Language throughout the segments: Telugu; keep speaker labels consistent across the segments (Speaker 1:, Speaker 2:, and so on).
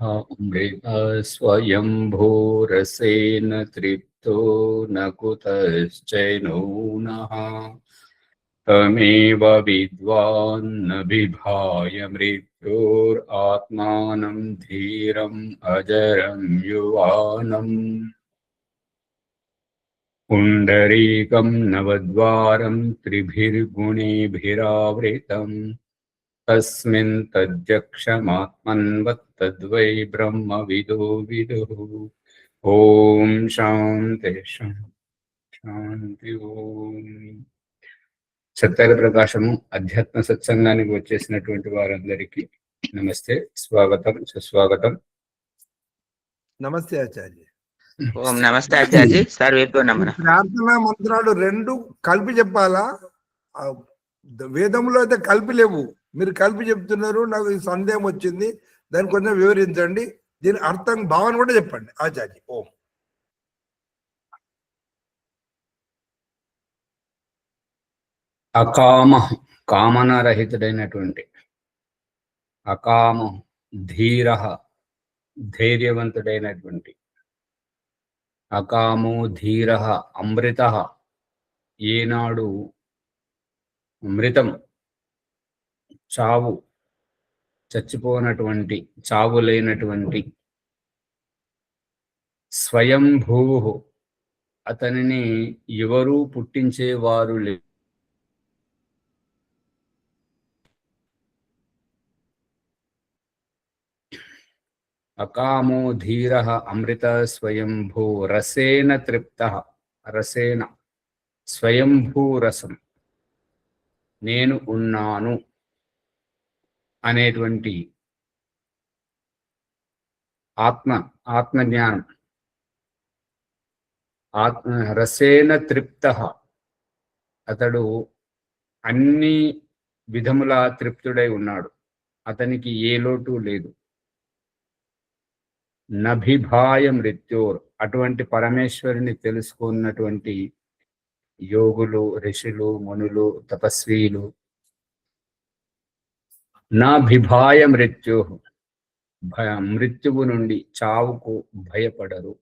Speaker 1: अमृत स्वयंभूरसेन तृप्तो न कुतश्चैनो नः तमेव विद्वान् बिभाय मृत्योरात्मानं धीरम् अजरं युवानम् पुण्डरीकं नवद्वारं त्रिभिर्गुणिभिरावृतम् तस्मिन् तद्यक्षमात्मन्वत्तद्वै ब्रह्मविदो विदुः। ओम शांति शांति ఓం. సత్యాల ప్రకాశము అధ్యాత్మ సత్సంగానికి వచ్చేసినటువంటి వారందరికీ నమస్తే, స్వాగతం, సుస్వాగతం.
Speaker 2: నమస్తే ఆచార్య.
Speaker 3: ఓం నమస్తే ఆచార్య. సర్వేభ్యో నమః.
Speaker 2: ప్రార్థనా మంత్రాలు రెండు కలిపి చెప్పాలా? వేదంలో అయితే కలిపి లేవు, మీరు కలిపి చెప్తున్నారు. నాకు ఈ సందేహం వచ్చింది, దాన్ని కొంచెం వివరించండి. దీని అర్థం భావన కూడా చెప్పండి ఆచార్య. ఓం.
Speaker 1: అకామ, కామనరహితుడైనటువంటి, అకామ ధీర, ధైర్యవంతుడైనటువంటి, అకామో ధీర అమృత, ఏనాడు మృతం చావు, చచ్చిపోనటువంటి, చావు లేనటువంటి, స్వయంభూ అతనిని ఎవరూ పుట్టించేవారు లేరు. అకామో ధీర అమృత స్వయంభూ రసేన తృప్త, రసేన స్వయంభూ రసం, నేను ఉన్నాను అనేటువంటి ఆత్మజ్ఞానం, రసేన తృప్త, అతడు అన్ని విధముల తృప్తుడై ఉన్నాడు, అతనికి ఏ లోటు లేదు. నభిభాయ మృత్యోర్, అటువంటి పరమేశ్వరుని తెలుసుకున్నటువంటి యోగులు, ఋషులు, మునులు, తపస్వీలు, నభిభాయ మృత్యు, మృత్యువు నుండి, చావుకు భయపడరు,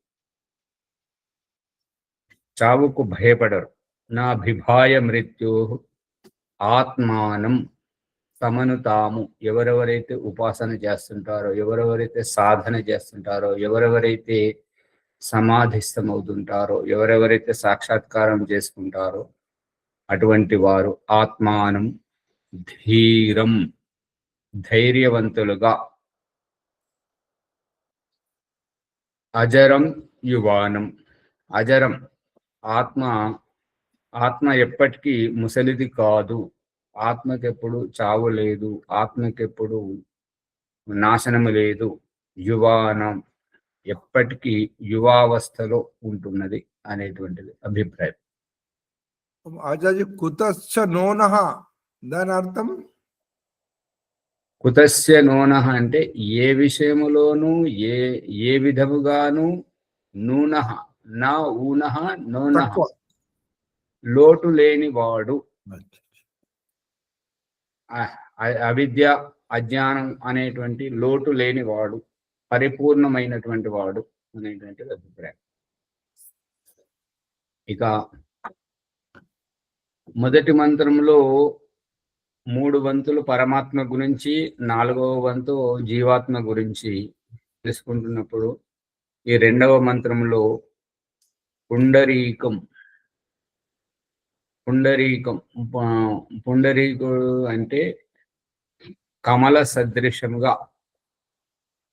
Speaker 1: చావుకు భయపడరు. నభిభాయ మృత్యు ఆత్మానం, తమను తాము, ఎవరెవరైతే ఉపాసన చేస్తుంటారో, ఎవరెవరైతే సాధన చేస్తుంటారో, ఎవరెవరైతే సమాధిస్థమవుతుంటారో, ఎవరెవరైతే సాక్షాత్కారం చేసుకుంటారో అటువంటి వారు ఆత్మానం ధీరం, ధైర్యవంతులుగా, అజరం యువానం, అజరం, ఆత్మ ఎప్పటికీ ముసలిది కాదు, ఆత్మకెప్పుడు చావు లేదు, ఆత్మకెప్పుడు నాశనము లేదు. యువానం, ఎప్పటికీ యువావస్థలో ఉంటున్నది అనేటువంటిది అభిప్రాయం.
Speaker 2: ఆచార్య, కుతశ్చ నోనః, దాని అర్థం?
Speaker 1: కుతస్య నోనః అంటే ఏ విషయములోనూ ఏ విధముగాను, నూనః నా ఊనః నోనః, లోటు లేనివాడు, అవిద్య అజ్ఞానం అనేటువంటి లోటు లేనివాడు, పరిపూర్ణమైనటువంటి వాడు అనేటువంటిది అభిప్రాయం. ఇక మొదటి మంత్రంలో 3 వంతులు పరమాత్మ గురించి, 4వ వంతు జీవాత్మ గురించి తెలుసుకుంటున్నప్పుడు, ఈ 2వ మంత్రంలో పుండరీకం, పుండరీకుడు అంటే కమల సదృశముగా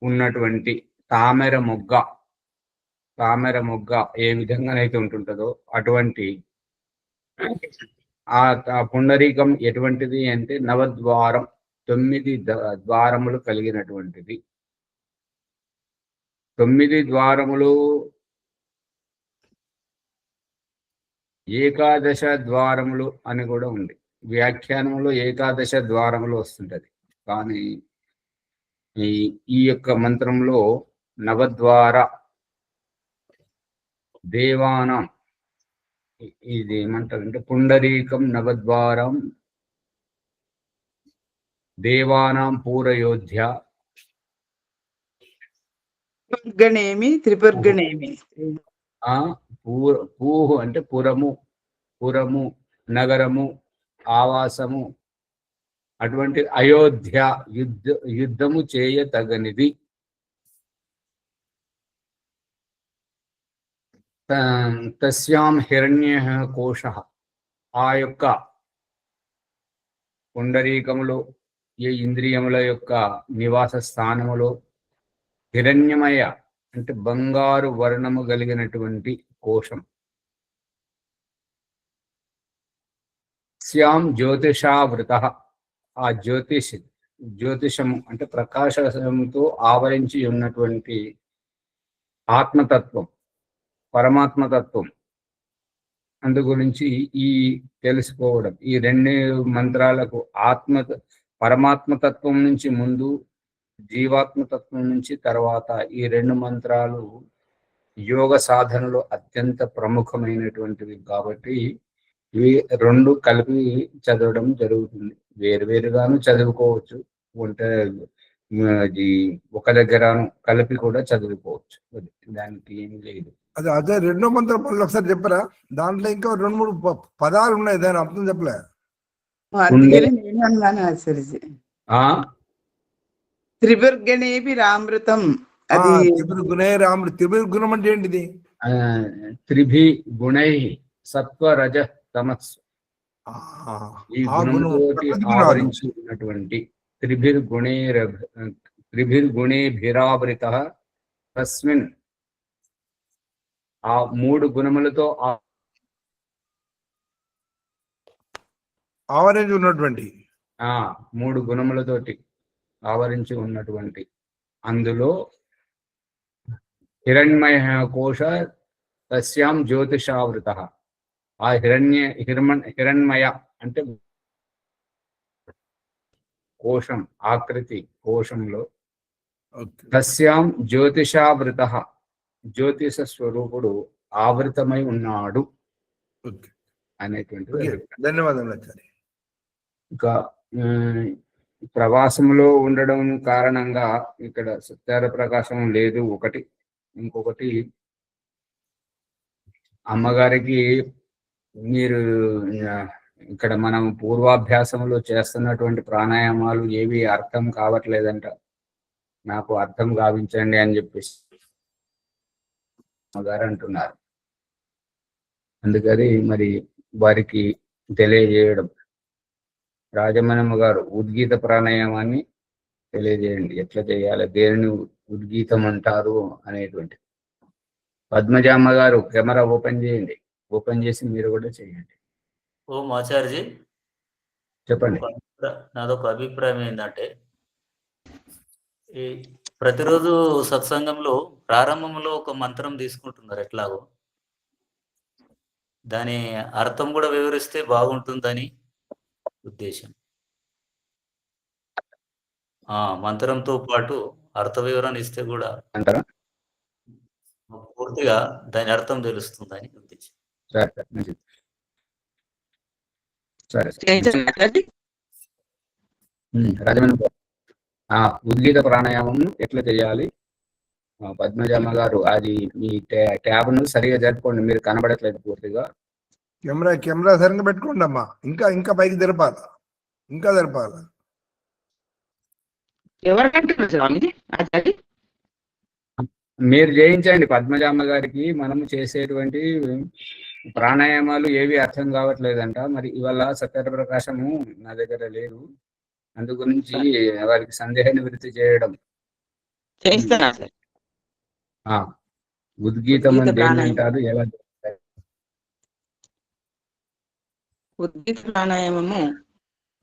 Speaker 1: ఉన్నటువంటి తామర మొగ్గ ఏ విధంగానైతే ఉంటుంటుందో అటువంటి ఆ పుండరీకం ఎటువంటిది అంటే నవద్వారం, 9 ద్వారములు కలిగినటువంటిది. 9 ద్వారములు, ఏకాదశ ద్వారములు అని కూడా ఉంది. వ్యాఖ్యానంలో ఏకాదశ ద్వారములు వస్తుంటది, కానీ ఈ యొక్క మంత్రంలో నవద్వార దేవానం, ఇది ఏమంటారంటే పుండరీకం నవద్వారం దేవానాం పూరయోధ్య
Speaker 4: త్రిపుర్గణేమి త్రిపుర్గణేమి
Speaker 1: ఆ పూహు అంటే పురము, పురము, నగరము, ఆవాసము, అటువంటి అయోధ్య యుద్ధము చేయతగనిది. తస్యాం హిరణ్య కోశ, ఆ యొక్క పుండరీకములో ఏ ఇంద్రియముల యొక్క నివాస స్థానములో హిరణ్యమయ అంటే బంగారు వర్ణము కలిగినటువంటి కోశం. శ్యాం జ్యోతిషావృత, ఆ జ్యోతిషము అంటే ప్రకాశంతో ఆవరించి ఉన్నటువంటి ఆత్మతత్వం, పరమాత్మతత్వం. అందు గురించి ఈ తెలుసుకోవడం, ఈ రెండు మంత్రాలకు పరమాత్మతత్వం నుంచి ముందు, జీవాత్మతత్వం నుంచి తర్వాత, ఈ రెండు మంత్రాలు యోగ సాధనలో అత్యంత ప్రముఖమైనటువంటివి కాబట్టి ఇవి రెండు కలిపి చదవడం జరుగుతుంది. వేరువేరుగాను చదువుకోవచ్చు, ఒక దగ్గరను కలిపి కూడా చదువుకోవచ్చు, దానికి ఏమి లేదు.
Speaker 2: అదే రెండో మంత్రం మళ్ళీ ఒకసారి చెప్పరా? దాంట్లో ఇంకా 2-3 పదాలు ఉన్నాయి, దాని అర్థం చెప్పలే.
Speaker 4: అందుకని నేను అన్నాను ఆచార్యజీ. త్రిపుర్గణేపి రామృతం, అది
Speaker 2: త్రిపుర్గుణే రామృతం. త్రిపుర్గుణం అంటే ఏంటిది?
Speaker 1: త్రిభి గుణై సత్వ రజ తమస్సు, ఈ గుణంతోటి ఆవరించి ఉన్నటువంటి త్రిభిర్గుణేభిరావృత తస్మిన్, ఆ 3 గుణములతో
Speaker 2: ఆవరించి ఉన్నటువంటి
Speaker 1: 3 గుణములతోటి ఆవరించి ఉన్నటువంటి అందులో హిరణ్మయ కోశ తస్యాం జ్యోతిషావృత, ఆ హిరణ్మయ అంటే కోశం, ఆకృతి కోశంలో తస్యాం జ్యోతిషావృత, జ్యోతిష స్వరూపుడు ఆవృతమై ఉన్నాడు అనేటువంటిది.
Speaker 2: ధన్యవాదాలు ఆచార్య.
Speaker 1: ఇంకా ప్రవాసంలో ఉండడం కారణంగా ఇక్కడ సత్యార ప్రకాశం లేదు ఒకటి. ఇంకొకటి, అమ్మగారికి మీరు ఇక్కడ మనం పూర్వాభ్యాసంలో చేస్తున్నటువంటి ప్రాణాయామాలు ఏవి అర్థం కావట్లేదంట, నాకు అర్థం గావించండి అని చెప్పేసి అమ్మగారు అంటున్నారు. అందుకని మరి వారికి తెలియజేయడం, రాజమణమ్మ గారు ఉద్గీత ప్రాణాయామాన్ని తెలియజేయండి, ఎట్లా చేయాలి, దేనిని ఉద్గీతం అంటారు అనేటువంటి. పద్మజామ్మ గారు కెమెరా ఓపెన్ చేయండి, ఓపెన్ చేసి మీరు కూడా చేయండి.
Speaker 5: ఓం ఆచార్యజీ,
Speaker 1: చెప్పండి.
Speaker 5: నాదొక అభిప్రాయం ఏంటంటే, ఈ ప్రతిరోజు సత్సంగంలో ప్రారంభంలో ఒక మంత్రం తీసుకుంటున్నారు ఎట్లాగో, దాని అర్థం కూడా వివరిస్తే బాగుంటుందని ఉద్దేశం. మంత్రంతో పాటు అర్థ వివరణ ఇస్తే కూడా
Speaker 1: అంటారా?
Speaker 5: పూర్తిగా దాని అర్థం తెలుస్తుందని ఉద్దేశం.
Speaker 1: ఉద్గీత ప్రాణాయామం ఎట్లా చేయాలి? పద్మజమ్మ గారు అది మీ ట్యాబ్ను సరిగా జరుపుకోండి, మీరు కనబడట్లేదు పూర్తిగా.
Speaker 2: కెమెరా సరిగ్గా పెట్టుకోండి అమ్మా. ఇంకా పైకి జరపాలా, ఇంకా జరపాలా.
Speaker 1: మీరు చేయించండి పద్మజమ్మ గారికి. మనము చేసేటువంటి ప్రాణాయామాలు ఏవి అర్థం కావట్లేదంట. మరి ఇవాళ సత్యార ప్రకాశము నా దగ్గర లేదు, అందు గురించి వారికి సందేహ నివృత్తి చేయడం. ఉద్గీతం అంటే ఏంటంటారు, ఎలా?
Speaker 4: ఉద్గీత ప్రాణాయామము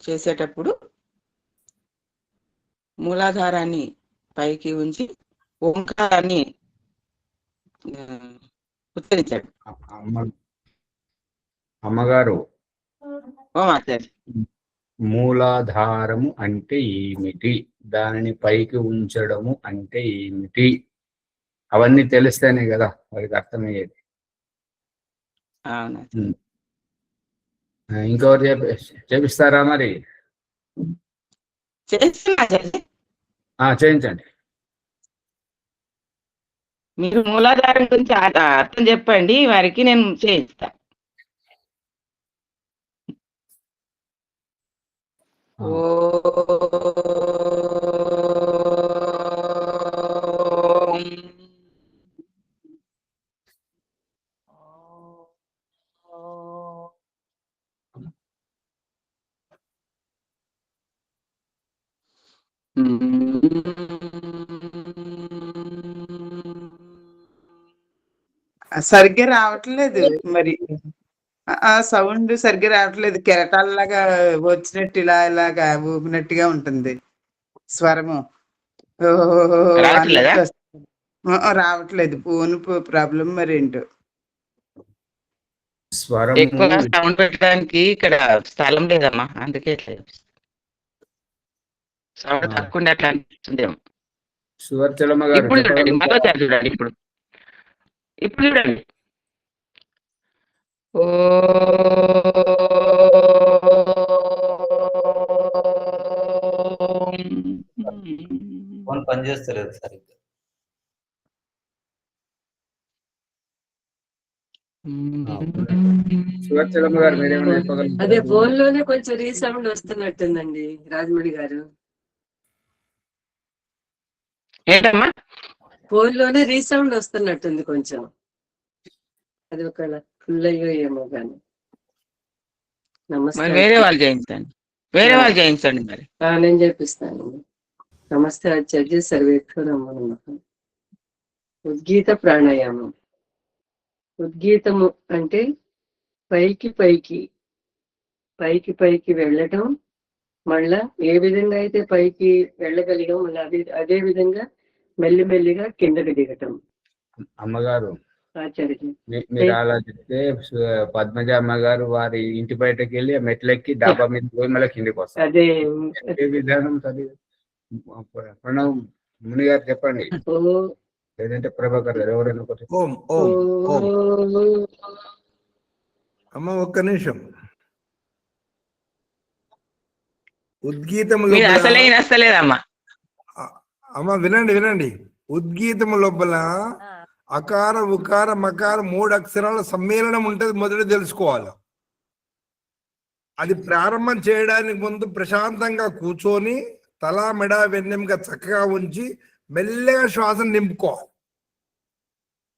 Speaker 4: చేసేటప్పుడు మూలాధారాన్ని పైకి ఉంచి ఓంకారాన్ని ఉచ్చరించాడు.
Speaker 1: అమ్మగారు,
Speaker 4: ఓమాచార్య,
Speaker 1: మూలాధారము అంటే ఏమిటి, దానిని పైకి ఉంచడము అంటే ఏమిటి, అవన్నీ తెలిస్తేనే కదా వారికి అర్థమయ్యేది. ఇంకెవరు చేపిస్తారా మరి? చేయించండి.
Speaker 4: మీరు మూలాధారం గురించి అర్థం చెప్పండి, వారికి నేను చేయిస్తా.
Speaker 1: ఆ,
Speaker 4: ఓం.
Speaker 6: సరిగ్గా రావట్లేదు మరి. ఆ సౌండ్ సరిగ్గా రావట్లేదు, కెరటాలలాగా వచ్చినట్టు ఇలా ఇలాగా ఊపినట్టుగా ఉంటుంది స్వరము. ఓ
Speaker 4: రావట్లేదా?
Speaker 6: అన్నట్టు వస్తుంది. రావట్లేదు, ఫోన్ ప్రాబ్లం మరి ఏంటో.
Speaker 1: స్వరము
Speaker 4: ఎక్కువ సౌండ్ పెట్టడానికి ఇక్కడ స్థలం లేదమ్మా, అందుకే ఇట్లా సౌండ్ తక్కువ ఉండే అట్లా అనిపిస్తుందేమో.
Speaker 1: సువర్చలమ్మ గారు
Speaker 4: ఇప్పుడు చూడండి,
Speaker 1: చెప్పగలుగుతారా?
Speaker 4: మరోసారి చూడండి. ఇప్పుడు చూడండి.
Speaker 5: ఫోన్ పనిచేస్తలేదు సరిగ్గా.
Speaker 1: సువర్చలమ్మ గారు మీరేమైనా
Speaker 7: అదే
Speaker 1: చెప్పగలుగుతారా?
Speaker 7: ఫోన్ లోనే కొంచెం రీసౌండ్ వస్తున్నట్టుందండి రాజమౌళి గారు.
Speaker 4: ఏంటమ్మా?
Speaker 7: ఫోన్ లోనే రీసౌండ్ వస్తున్నట్టుంది కొంచెం. అది ఒక ఫుల్ అయ్యో ఏమో కానీ.
Speaker 4: మరి
Speaker 7: నమస్తే.
Speaker 4: వేరే వాళ్ళు చేయించండి, వేరే వాళ్ళు చేయించండి మరి.
Speaker 7: నేను చేపిస్తాను. నమస్తే ఆచార్య, సర్వేభ్యో నమో నమః. ఉద్గీత ప్రాణాయామం. ఉద్గీతము అంటే పైకి పైకి పైకి పైకి వెళ్ళటం, మళ్ళా ఏ విధంగా అయితే పైకి వెళ్ళగలిగాం మళ్ళీ అదే విధంగా మెల్లిమెల్లిగా కిందకి దిగటం.
Speaker 1: అమ్మగారు
Speaker 7: ఆచార్య
Speaker 1: మీరు అలా చెప్తే పద్మజ అమ్మగారు వారి ఇంటి బయటకు వెళ్ళి ఆ మెట్లెక్కి డాబా మీద పోయి మళ్ళీ కిందికి వస్తారు.
Speaker 7: అదే
Speaker 1: ఏ విధానం చదివి ప్రణవ్ ముని గారు చెప్పండి,
Speaker 7: ఓ
Speaker 1: లేదంటే ప్రభాకర్ గారు ఎవరైనా ఒకటి.
Speaker 2: ఓం ఓం ఓం. అమ్మ ఒక్క నిమిషం. ఉద్గీతము
Speaker 4: మీరు
Speaker 2: లోపల
Speaker 4: అసలే నచ్చలేదమ్మా.
Speaker 2: అమ్మ వినండి వినండి. ఉద్గీతము లోపల అకార ఉకార మకార 3 అక్షరాల సమ్మేళనం ఉంటుంది, మొదట తెలుసుకోవాలి. అది ప్రారంభం చేయడానికి ముందు ప్రశాంతంగా కూర్చొని తల మెడ వెన్నెముక చక్కగా ఉంచి మెల్లగా శ్వాసను నింపుకోవాలి.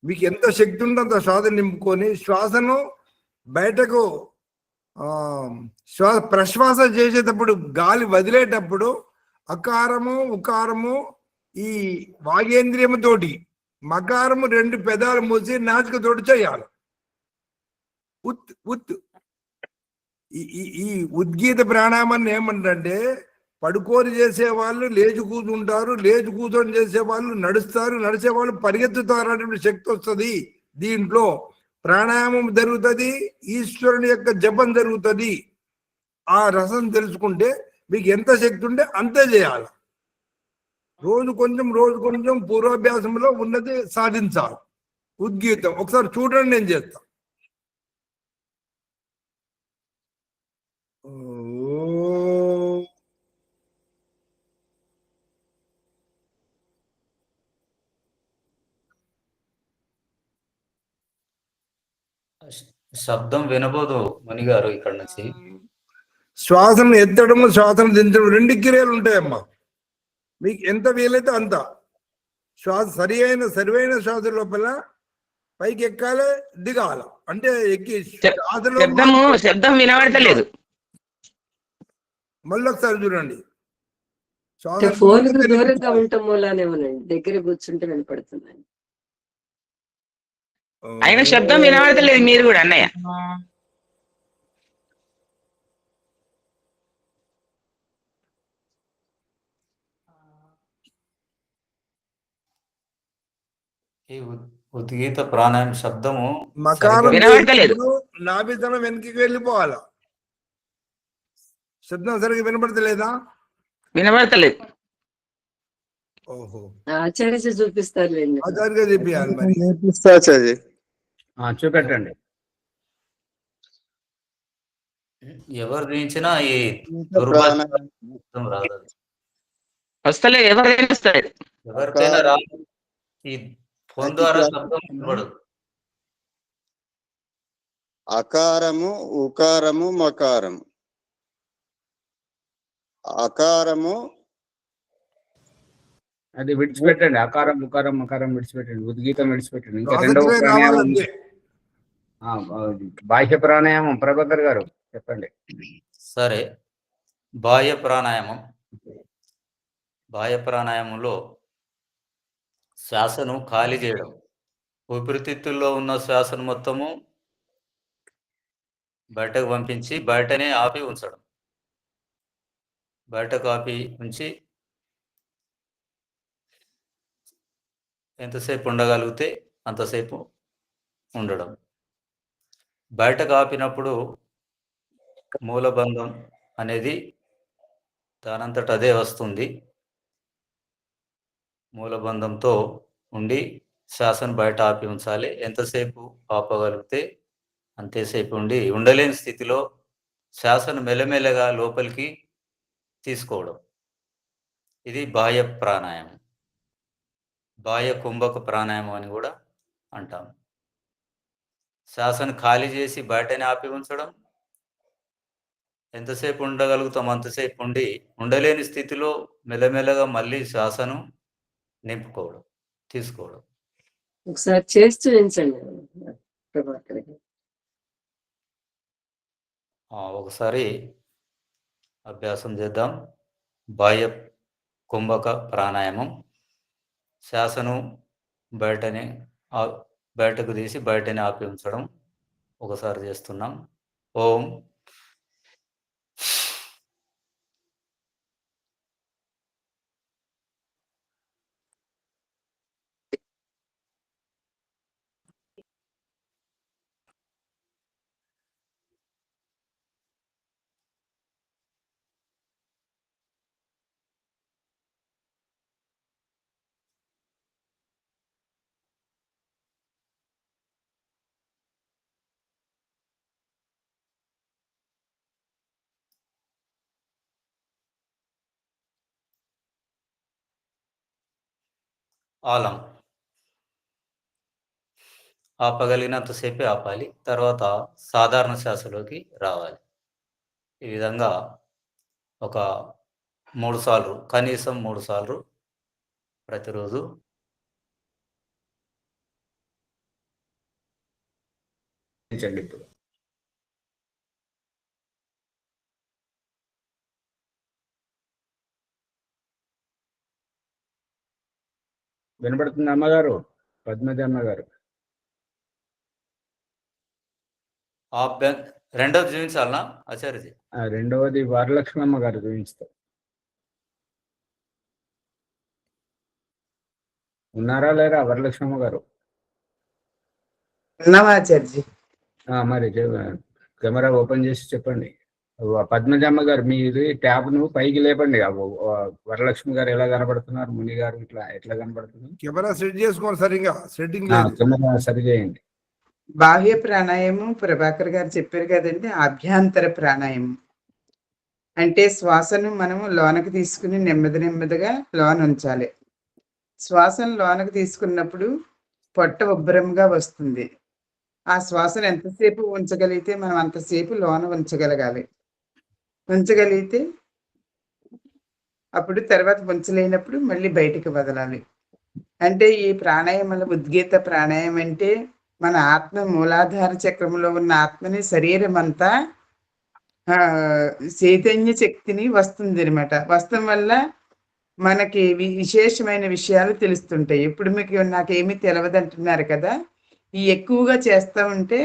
Speaker 2: మీకు ఎంత శక్తి ఉందో అంత శ్వాస నింపుకొని శ్వాసను బయటకు ప్రశ్వాస చేసేటప్పుడు గాలి వదిలేటప్పుడు అకారము ఉకారము ఈ వాగేంద్రియము తోటి, మకారము 2 పెదాలు మూసి నాసిక తోటి చేయాలి. ఉత్ ఉత్. ఈ ఉద్గీత ప్రాణాయామాన్ని ఏమంటే పడుకోని చేసేవాళ్ళు లేచి కూర్చుంటారు, లేచి కూర్చొని చేసేవాళ్ళు నడుస్తారు, నడిచేవాళ్ళు పరిగెత్తుతారు అనేటువంటి శక్తి వస్తుంది. దీంట్లో ప్రాణాయామం జరుగుతుంది, ఈశ్వరుని యొక్క జపం జరుగుతుంది. ఆ రసం తెలుసుకుంటే మీకు ఎంత శక్తి ఉంటే అంతే చేయాలి. రోజు కొంచెం పూర్వాభ్యాసంలో ఉన్నది సాధించాలి. ఉద్గీతం ఒకసారి చూడండి, నేను చేస్తా.
Speaker 5: శబ్దం వినబోదు ముని గారు ఇక్కడ నుంచి.
Speaker 2: శ్వాసను ఎత్తడము శ్వాసను దించడం 2 క్రియలు ఉంటాయమ్మా. మీకు ఎంత వీలైతే అంత శ్వాస సరైన శ్వాస లోపల పైకి ఎక్కాలి, దిగాల. అంటే ఎక్కి
Speaker 4: శబ్దం వినబడతలేదు.
Speaker 2: మళ్ళీ ఒకసారి చూడండి.
Speaker 7: ఫోన్ దూరంగా ఉండటం మూలానేమోనండి, దగ్గర కూర్చుంటే వినపడుతుందండి.
Speaker 4: అయినా శబ్దం వినబడతలేదు మీరు కూడా అన్నయ్య.
Speaker 5: ఈ ఉద్గీత ప్రాణాయామ శబ్దము
Speaker 2: మకారం
Speaker 4: వినబడతలేదు.
Speaker 2: నాభితనం వెనక్కి వెళ్ళిపోవాలా. శబ్దం సరిగ్గా వినపడతలేదా?
Speaker 4: వినబడతలేదు.
Speaker 2: ఓహో,
Speaker 7: ఆచార్య చూపిస్తారు
Speaker 2: ఆచార్యగా చెప్పాలి మరి.
Speaker 1: చూపెట్టండి.
Speaker 5: ఎవరు దించినా ఈ శబ్దం రాదు.
Speaker 4: వస్తలేదు, ఎవరైనా వస్తలేదు.
Speaker 5: ఎవరికైనా రాదు. ఈ ఫోన్ ద్వారా శబ్దం వినబడదు.
Speaker 8: అకారము ఉకారము మకారము. అకారము
Speaker 1: అది విడిచిపెట్టండి. అకారం ఉకారం మకారం విడిచిపెట్టండి. ఉద్గీతం విడిచిపెట్టండి. ఇంకా రెండవ
Speaker 2: శ్వాసక్రియ
Speaker 1: ప్రాణాయామం
Speaker 2: రావాలంటే
Speaker 1: బాహ్య ప్రాణాయామం ప్రభాకర్ గారు చెప్పండి.
Speaker 5: సరే, బాహ్య ప్రాణాయామం. బాహ్య ప్రాణాయామంలో శ్వాసను ఖాళీ చేయడం, ఊపిరితిత్తుల్లో ఉన్న శ్వాసను మొత్తము బయటకు పంపించి బయటనే ఆపి ఉంచడం. బయటకు ఆపి ఉంచి ఎంతసేపు ఉండగలిగితే అంతసేపు ఉండడం. బయటకు ఆపినప్పుడు మూలబంధం అనేది దానంతట అదే వస్తుంది. మూలబంధంతో ఉండి శ్వాసను బయట ఆపి ఉంచాలి. ఎంతసేపు ఆపగలిగితే అంతసేపు ఉండి ఉండలేని స్థితిలో శ్వాసను మెల్లమెల్లగా లోపలికి తీసుకోవడం. ఇది బాహ్య ప్రాణాయామం. బాహ్య కుంభక ప్రాణాయామం అని కూడా అంటాం. శ్వాసను ఖాళీ చేసి బయటనే ఆపి ఉంచడం, ఎంతసేపు ఉండగలుగుతాం అంతసేపు ఉండి ఉండలేని స్థితిలో మెల్లమెల్లగా మళ్ళీ శ్వాసను నింపుకోవడం, తీసుకోవడం.
Speaker 7: ఒకసారి చేసి చూపించండి ప్రభాకర్ గారు.
Speaker 5: ఒకసారి అభ్యాసం చేద్దాం. బాహ్య కుంభక ప్రాణాయామం. శ్వాసను బయటనే బయటకు తీసి బయటనే ఆపి ఉంచడం ఒకసారి చేస్తున్నాం. ఓం ఆలం. ఆపగలిగినంతసేపే ఆపాలి. తర్వాత సాధారణ శ్వాసలోకి రావాలి. ఈ విధంగా ఒక 3 సార్లు, కనీసం 3 సార్లు ప్రతిరోజు
Speaker 1: ఇప్పుడు వినపడుతుంది అమ్మగారు, పద్మజ అమ్మగారు.
Speaker 5: రెండోది చూపించాలనా ఆచార్యజీ?
Speaker 1: రెండవది వరలక్ష్మి అమ్మగారు చూపిస్తారు. ఉన్నారా లేరా వరలక్ష్మి అమ్మగారు?
Speaker 6: ఉన్నామాచార్జీ.
Speaker 1: మరి కెమెరా ఓపెన్ చేసి చెప్పండి. పద్మజమ్మ గారు మీది ట్యాబ్ ను పైకి లేపండి. వరలక్ష్మి గారు ఎలా కనబడుతున్నారు, ముని గారు ఇట్లా ఎట్లా కనబడుతున్నారు?
Speaker 2: కెమెరా సెట్ చేసుకోవాలి సరిగా, సెట్టింగ్ లేదు.
Speaker 1: కెమెరా సరి చేయండి.
Speaker 6: బాహ్య ప్రాణాయామం ప్రభాకర్ గారు చెప్పారు కదండి. ఆభ్యంతర ప్రాణాయామం అంటే శ్వాసను మనము లోనకి తీసుకుని నెమ్మది నెమ్మదిగా లోన ఉంచాలి. శ్వాసను లోనకి తీసుకున్నప్పుడు పొట్ట ఉబ్బరంగా వస్తుంది. ఆ శ్వాసను ఎంతసేపు ఉంచగలిగితే మనం అంతసేపు లోన ఉంచగలగాలి. ఉంచగలిగితే అప్పుడు తర్వాత ఉంచలేనప్పుడు మళ్ళీ బయటికి వదలాలి. అంటే ఈ ప్రాణాయామాల ఉద్గీత ప్రాణాయామం అంటే మన ఆత్మ మూలాధార చక్రంలో ఉన్న ఆత్మని శరీరం అంతా చైతన్య శక్తిని వస్తుంది అనమాట. వస్తం వల్ల మనకి విశేషమైన విషయాలు తెలుస్తుంటాయి. ఇప్పుడు మీకు నాకేమీ తెలియదంటున్నారు కదా, ఈ ఎక్కువగా చేస్తూ ఉంటే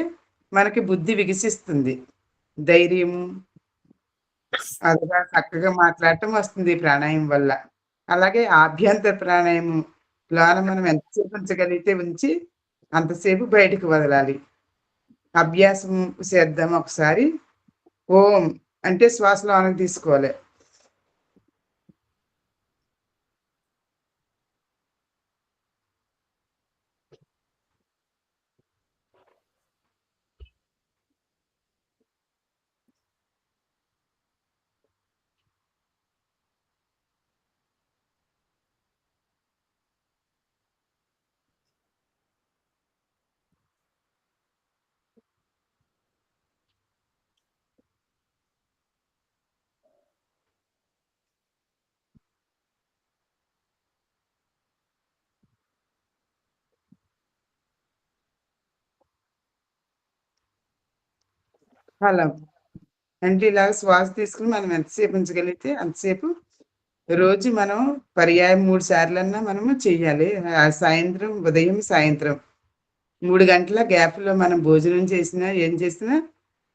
Speaker 6: మనకి బుద్ధి వికసిస్తుంది, ధైర్యము అదిగా చక్కగా మాట్లాడటం వస్తుంది ఈ ప్రాణాయామం వల్ల. అలాగే ఆభ్యంతర ప్రాణాయామం లోన మనం ఎంతసేపు ఉంచగలిగితే ఉంచి అంతసేపు బయటికి వదలాలి. అభ్యాసం చేద్దాం ఒకసారి. ఓం అంటే శ్వాస లోనకి తీసుకోవాలి. అలా అంటే ఇలాగ శ్వాస తీసుకుని మనం ఎంతసేపు ఉంచగలిగితే అంతసేపు రోజు మనం పర్యాయం 3 సార్లన్నా మనము చెయ్యాలి. సాయంత్రం, ఉదయం, సాయంత్రం 3 గంటల గ్యాప్‌లో మనం భోజనం చేసినా, ఏం చేసినా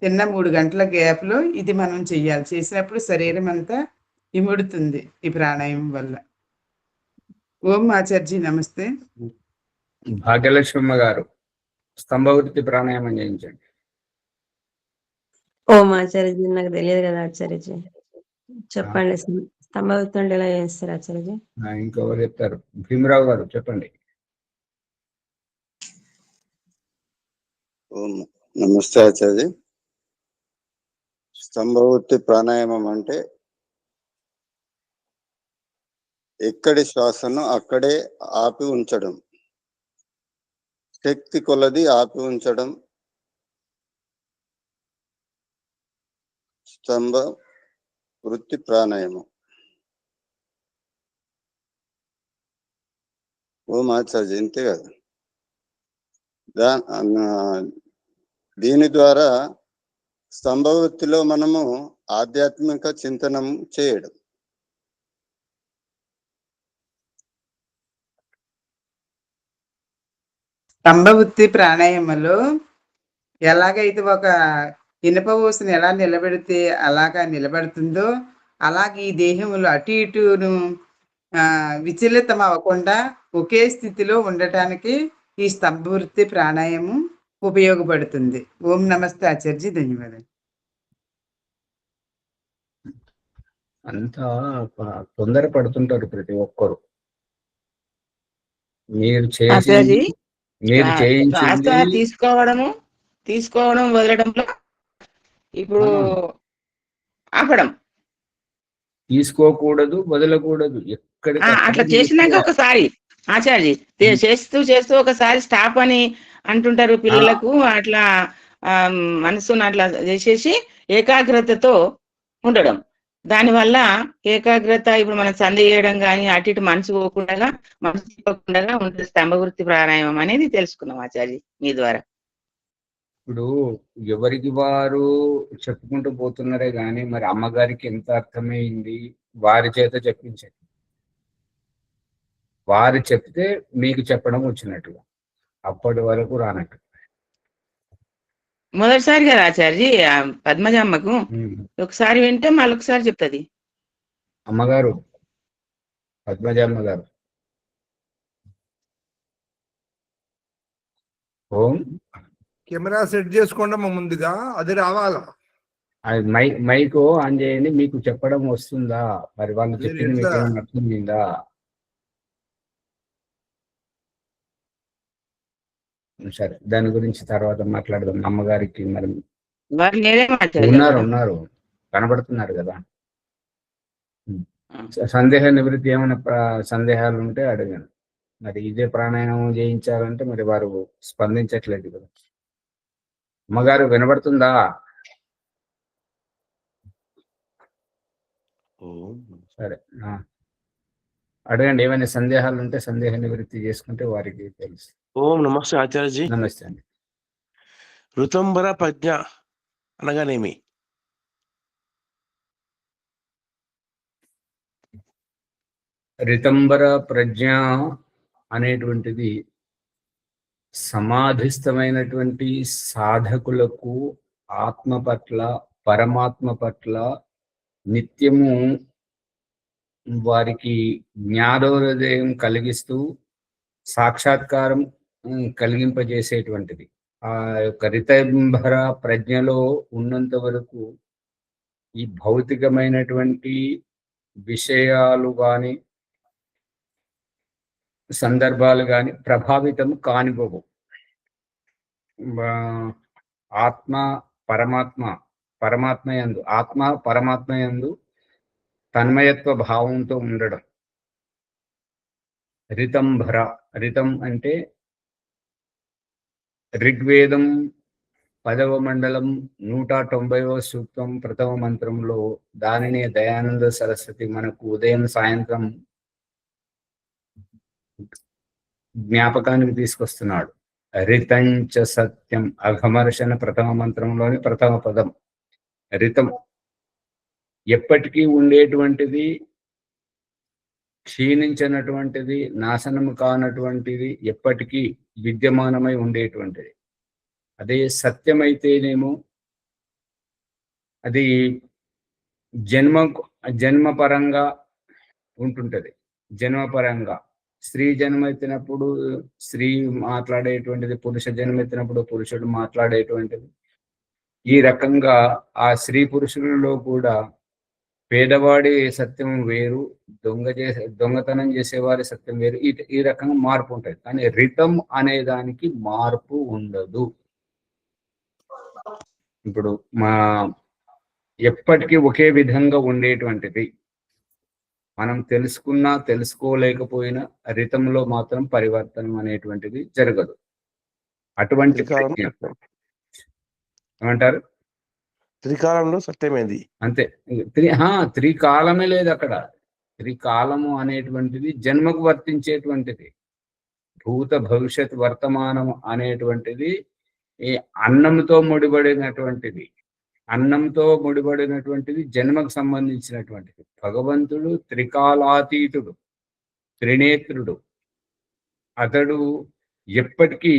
Speaker 6: తిన్న 3 గంటల గ్యాప్‌లో ఇది మనం చెయ్యాలి. చేసినప్పుడు శరీరం అంతా ఇముడుతుంది ఈ ప్రాణాయామం వల్ల. ఓం ఆచార్జీ నమస్తే.
Speaker 1: భాగ్యలక్ష్మమ్మ గారు స్తంభవృత్తి ప్రాణాయామం చేయించండి.
Speaker 9: ఓం ఆచార్యజీ, నాకు తెలియదు కదా ఆచార్యజీ, చెప్పండి. స్తంభవృత్తి ఎలా చేస్తారు ఆచార్యజీ?
Speaker 1: ఇంకెవరు చెప్తారు? భీమరావు గారు చెప్పండి.
Speaker 8: ఓం నమస్తే ఆచార్య. స్తంభవృత్తి ప్రాణాయామం అంటే ఎక్కడి శ్వాసను అక్కడే ఆపి ఉంచడం, శక్తి కొలది ఆపి ఉంచడం స్తంభ వృత్తి ప్రాణాయామం. ఓం ఆచార్య, ఇంతే కదా. దీని ద్వారా స్తంభవృత్తిలో మనము ఆధ్యాత్మిక చింతనం చేయడం.
Speaker 6: స్తంభవృత్తి ప్రాణాయామంలో ఎలాగైతే ఒక ఇనుప ఊసను ఎలా నిలబెడితే అలాగా నిలబడుతుందో, అలాగే ఈ దేహంలో అటు ఇటును విచలితం అవ్వకుండా ఒకే స్థితిలో ఉండటానికి ఈ స్తంభవృత్తి ప్రాణాయామం ఉపయోగపడుతుంది. ఓం నమస్తే ఆచార్జీ, ధన్యవాదాలు.
Speaker 1: అంతా తొందర పడుతుంటారు ప్రతి ఒక్కరు. మీరు చేసి
Speaker 4: తీసుకోవడం వదలడంలో ఇప్పుడు ఆపడం,
Speaker 1: తీసుకోకూడదు, వదలకూడదు.
Speaker 4: అట్లా చేసినాక ఒకసారి ఆచార్య చేస్తూ ఒకసారి స్టాప్ అని అంటుంటారు పిల్లలకు. అట్లా మనసును అట్లా చేసేసి ఏకాగ్రతతో ఉండడం. దానివల్ల ఏకాగ్రత, ఇప్పుడు మనం సంధి చేయడం కానీ అటు ఇటు మనసు పోకుండా, మనసు తిప్పకుండా ఉంటుంది. స్తంభవృత్తి ప్రాణాయామం అనేది తెలుసుకున్నాం ఆచార్య మీ ద్వారా.
Speaker 1: ఇప్పుడు ఎవరికి వారు చెప్పుకుంటూ పోతున్నారే గాని మరి అమ్మగారికి ఎంత అర్థమైంది వారి చేత చెప్పించండి. వారు చెప్తే మీకు చెప్పడం వచ్చినట్టుగా, అప్పటి వరకు రానట్టు.
Speaker 4: మొదటిసారి కదా ఆచార్జీ పద్మజమ్మకు, ఒకసారి వింటే మళ్ళొకసారి చెప్తుంది
Speaker 1: అమ్మగారు. పద్మజమ్మ గారు, ఓం.
Speaker 2: కెమెరా సెట్ చేసుకోండి ముందుగా, అది రావాలా.
Speaker 1: మైక్ ఆన్ చేయండి. మీకు చెప్పడం వస్తుందా? మరి వాళ్ళు చెప్పింది మీకు ఏమైనా అర్థమైందా? సరే, దాని గురించి తర్వాత మాట్లాడదాం. అమ్మగారికి మరి ఉన్నారు కనబడుతున్నారు కదా. సందేహ నివృత్తి ఏమైనా సందేహాలు ఉంటే అడగండి. మరి ఇదే ప్రాణాయామం చేయించాలంటే మరి వారు స్పందించట్లేదు కదా. అమ్మగారు వినబడుతుందా? సరే, అడగండి. ఏమైనా సందేహాలు ఉంటే సందేహ నివృత్తి చేసుకుంటే వారికి తెలుసు.
Speaker 10: ఓం నమస్తే ఆచార్యజీ.
Speaker 1: నమస్తే అండి.
Speaker 10: ఋతంబర ప్రజ్ఞ అనగానేమి?
Speaker 1: రితంబర ప్రజ్ఞ అనేటువంటిది సమాధిస్థమైనటువంటి సాధకులకు ఆత్మ పట్ల, పరమాత్మ పట్ల నిత్యము వారికి జ్ఞానోదయం కలిగిస్తూ సాక్షాత్కారం కలిగింపజేసేటువంటిది. ఆ యొక్క రితంబర ప్రజ్ఞలో ఉన్నంత వరకు ఈ భౌతికమైనటువంటి విషయాలు కానీ సందర్భాలు కానీ ప్రభావితం కానివ్వవు. ఆత్మ పరమాత్మ యందు, ఆత్మ పరమాత్మ యందు తన్మయత్వ భావంతో ఉండడం రితంబర. రితం అంటే ఋగ్వేదం 10వ మండలం 190వ సూక్తం ప్రథమ మంత్రంలో దానినే దయానంద సరస్వతి మనకు ఉదయం సాయంత్రం జ్ఞాపకానికి తీసుకొస్తున్నాడు. రితంచ సత్యం, అఘమర్షణ ప్రథమ మంత్రంలోని ప్రథమ పదం. రితం ఎప్పటికీ ఉండేటువంటిది, క్షీణించినటువంటిది, నాశనము కానటువంటిది, ఎప్పటికీ విద్యమానమై ఉండేటువంటిది. అదే సత్యమైతేనేమో అది జన్మపరంగా ఉంటుంటది. జన్మపరంగా స్త్రీ జన్మెత్తినప్పుడు స్త్రీ మాట్లాడేటువంటిది, పురుష జన్మెత్తినప్పుడు పురుషుడు మాట్లాడేటువంటిది. ఈ రకంగా ఆ స్త్రీ పురుషులలో కూడా పేదవాడి సత్యం వేరు, దొంగతనం చేసేవారి సత్యం వేరు. ఈ రకంగా మార్పు ఉంటుంది. కానీ రితం అనే దానికి మార్పు ఉండదు. ఇప్పుడు ఎప్పటికీ ఒకే విధంగా ఉండేటువంటిది. మనం తెలుసుకున్నా తెలుసుకోలేకపోయినా రితంలో మాత్రం పరివర్తనం అనేటువంటిది జరగదు. అటువంటి ప్రజ్ఞ ఏమంటారు,
Speaker 10: త్రికాలంలో సత్యమేది
Speaker 1: అంతే. త్రికాలమే లేదు అక్కడ. త్రికాలము అనేటువంటిది జన్మకు వర్తించేటువంటిది. భూత భవిష్యత్ వర్తమానం అనేటువంటిది ఈ అన్నంతో ముడిపడినటువంటిది. అన్నంతో ముడిపడినటువంటిది జన్మకు సంబంధించినటువంటిది. భగవంతుడు త్రికాలాతీతుడు, త్రినేత్రుడు. అతడు ఎప్పటికీ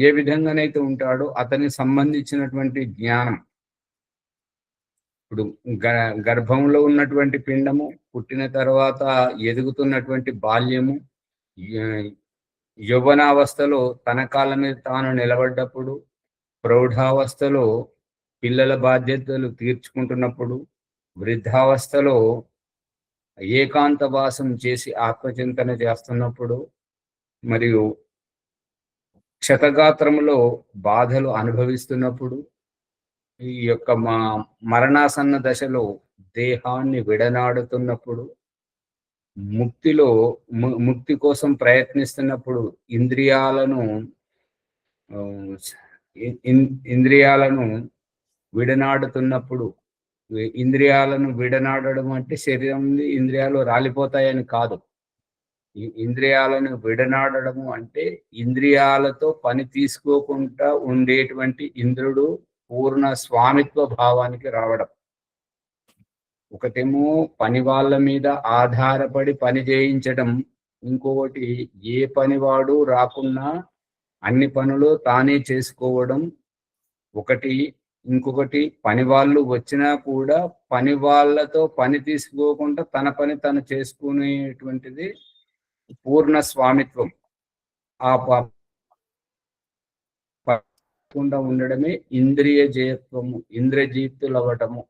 Speaker 1: ఏ విధంగానైతే ఉంటాడో అతనికి సంబంధించినటువంటి జ్ఞానం. ఇప్పుడు గర్భంలో ఉన్నటువంటి పిండము, పుట్టిన తర్వాత ఎదుగుతున్నటువంటి బాల్యము, యౌవనావస్థలో తన కాళ్ళ మీద తాను నిలబడ్డప్పుడు, ప్రౌఢావస్థలో పిల్లల బాధ్యతలు తీర్చుకుంటున్నప్పుడు, వృద్ధావస్థలో ఏకాంతవాసం చేసి ఆత్మచింతన చేస్తున్నప్పుడు, మరియు క్షతగాత్రములో బాధలు అనుభవిస్తున్నప్పుడు, ఈ యొక్క మరణాసన్న దశలో దేహాన్ని విడనాడుతున్నప్పుడు, ముక్తి కోసం ప్రయత్నిస్తున్నప్పుడు, ఇంద్రియాలను విడనాడుతున్నప్పుడు, ఇంద్రియాలను విడనాడడం అంటే శరీరం ఇంద్రియాలు రాలిపోతాయని కాదు. ఇంద్రియాలను విడనాడడము అంటే ఇంద్రియాలతో పని తీసుకోకుండా ఉండేటువంటి ఇంద్రుడు పూర్ణ స్వామిత్వ భావానికి రావడం. ఒకటేమో పని వాళ్ళ మీద ఆధారపడి పని చేయించడం, ఇంకొకటి ఏ పనివాడు రాకున్నా అన్ని పనులు తానే చేసుకోవడం ఒకటి. ఇంకొకటి పని వాళ్ళు వచ్చినా కూడా పని వాళ్ళతో పని తీసుకోకుండా తన పని తను చేసుకునేటువంటిది పూర్ణ స్వామిత్వం. ఆ ఉండడమే ఇంద్రియ జయత్వము, ఇంద్రజీతులు అవ్వటము.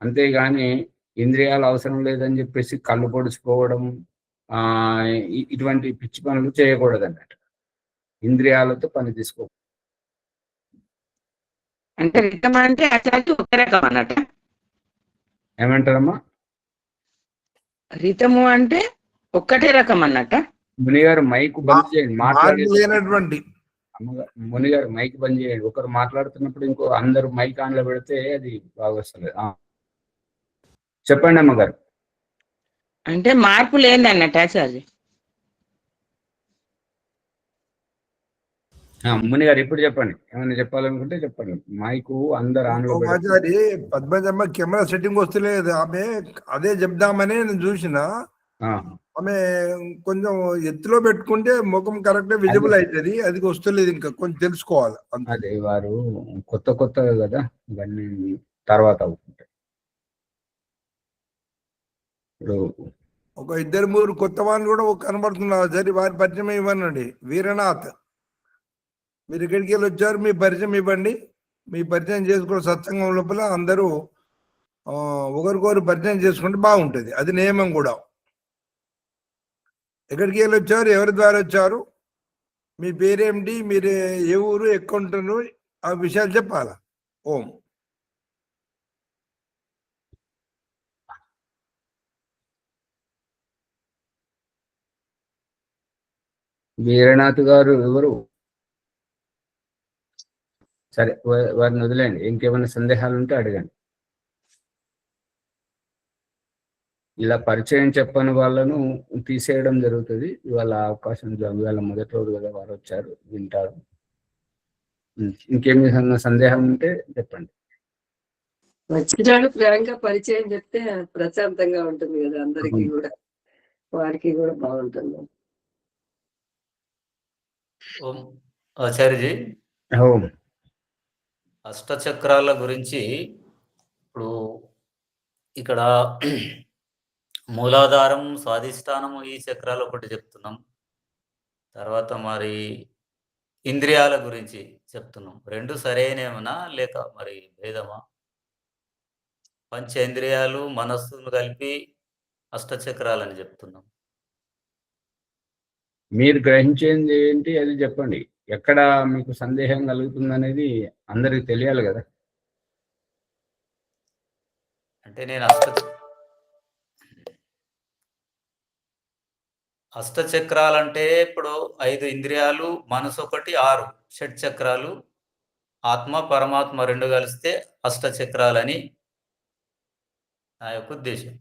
Speaker 1: అంతేగాని ఇంద్రియాలు అవసరం లేదని చెప్పేసి కళ్ళు పొడుచుకోవడం, ఇటువంటి పిచ్చి పనులు చేయకూడదు అన్నట్టు. ఇంద్రియాలతో పని తీసుకో.
Speaker 4: అంటే రితం అంటే ఆచార్య ఒక రకం అన్నట్టు.
Speaker 1: ఏమంటారమ్మా?
Speaker 4: రితము అంటే ఒక్కటే రకం అన్నట్ట.
Speaker 1: మునిగారు మైక్ బంద్ చేయండి,
Speaker 2: మాట్లాడేటువంటి.
Speaker 1: మునిగారు మైక్ బంద్ చేయండి. ఒకరు మాట్లాడుతున్నప్పుడు ఇంకో అందరూ మైక్ ఆన్ లో పెడితే అది బాగా వస్తుంది. చెప్పండి అమ్మగారు.
Speaker 4: అంటే మార్పు లేని అన్నట్టు ఆచార్య.
Speaker 1: మునిగారు ఇప్పుడు చెప్పండి, ఏమైనా చెప్పాలనుకుంటే చెప్పండి. మైకు అందరు ఆన్ లో
Speaker 2: ఆచారి పద్మజమ్మ కెమెరా సెట్టింగ్ వస్తలేదు. ఆమె అదే చెప్దామని నేను చూసిన. ఆమె కొంచెం ఎత్తులో పెట్టుకుంటే ముఖం కరెక్ట్ విజిబుల్ అవుతుంది. అది వస్తలేదు, ఇంకా కొంచెం తెలుసుకోవాలి.
Speaker 1: అదే వారు కొత్తగా కదా, ఇవన్నీ తర్వాత అవుతుంటాయి. ఇప్పుడు
Speaker 2: ఒక 2-3 కొత్త వాళ్ళు కూడా కనబడుతున్నారు. సరే, వారి పరిచయం ఇవ్వనండి. వీరనాథ్, మీరు ఎక్కడికి వెళ్ళి వచ్చారు? మీ పరిచయం ఇవ్వండి. మీ పరిచయం చేసుకోవడం సత్సంగం లోపల అందరూ ఒకరికొకరు పరిచయం చేసుకుంటే బాగుంటుంది. అది నియమం కూడా. ఎక్కడికి వెళ్ళి వచ్చారు? ఎవరి ద్వారా వచ్చారు? మీ పేరేమిటి? మీరు ఏ ఊరు, ఎక్కుంటున్నారు? ఆ విషయాలు చెప్పాలా. ఓం.
Speaker 1: వీరనాథ్ గారు ఎవరు? సరే, వారిని వదిలేండి. ఇంకేమైనా సందేహాలు ఉంటే అడగండి. ఇలా పరిచయం చెప్పని వాళ్ళను తీసేయడం జరుగుతుంది. ఇవాళ అవకాశం ఇవాళ మొదటి రోజు కదా, వారు వచ్చారు, వింటారు. ఇంకేమి సందేహం ఉంటే చెప్పండి.
Speaker 7: వచ్చినాడు ఫ్రాంక్ గా పరిచయం చెప్తే ప్రశాంతంగా ఉంటుంది కదా అందరికి కూడా, వారికి కూడా బాగుంటుంది.
Speaker 5: ఓం ఆచార్యజీ,
Speaker 1: ఓం.
Speaker 5: అష్టచక్రాల గురించి ఇప్పుడు ఇక్కడ మూలాధారం, స్వాధిష్టానము, ఈ చక్రాలు ఒకటి చెప్తున్నాం. తర్వాత మరి ఇంద్రియాల గురించి చెప్తున్నాం. రెండు సరైనమేనా లేక మరి భేదమా? పంచేంద్రియాలు, మనస్సును కలిపి అష్టచక్రాలని చెప్తున్నాం.
Speaker 1: మీరు గ్రహించేది ఏంటి అది చెప్పండి. ఎక్కడ మీకు సందేహం కలుగుతుంది అనేది అందరికి తెలియాలి కదా.
Speaker 5: అంటే నేను అష్టచక్రాలంటే ఇప్పుడు 5 ఇంద్రియాలు, మనసు ఒకటి, 6 షట్ చక్రాలు, ఆత్మ పరమాత్మ 2 కలిస్తే అష్టచక్రాలని నా యొక్క ఉద్దేశం.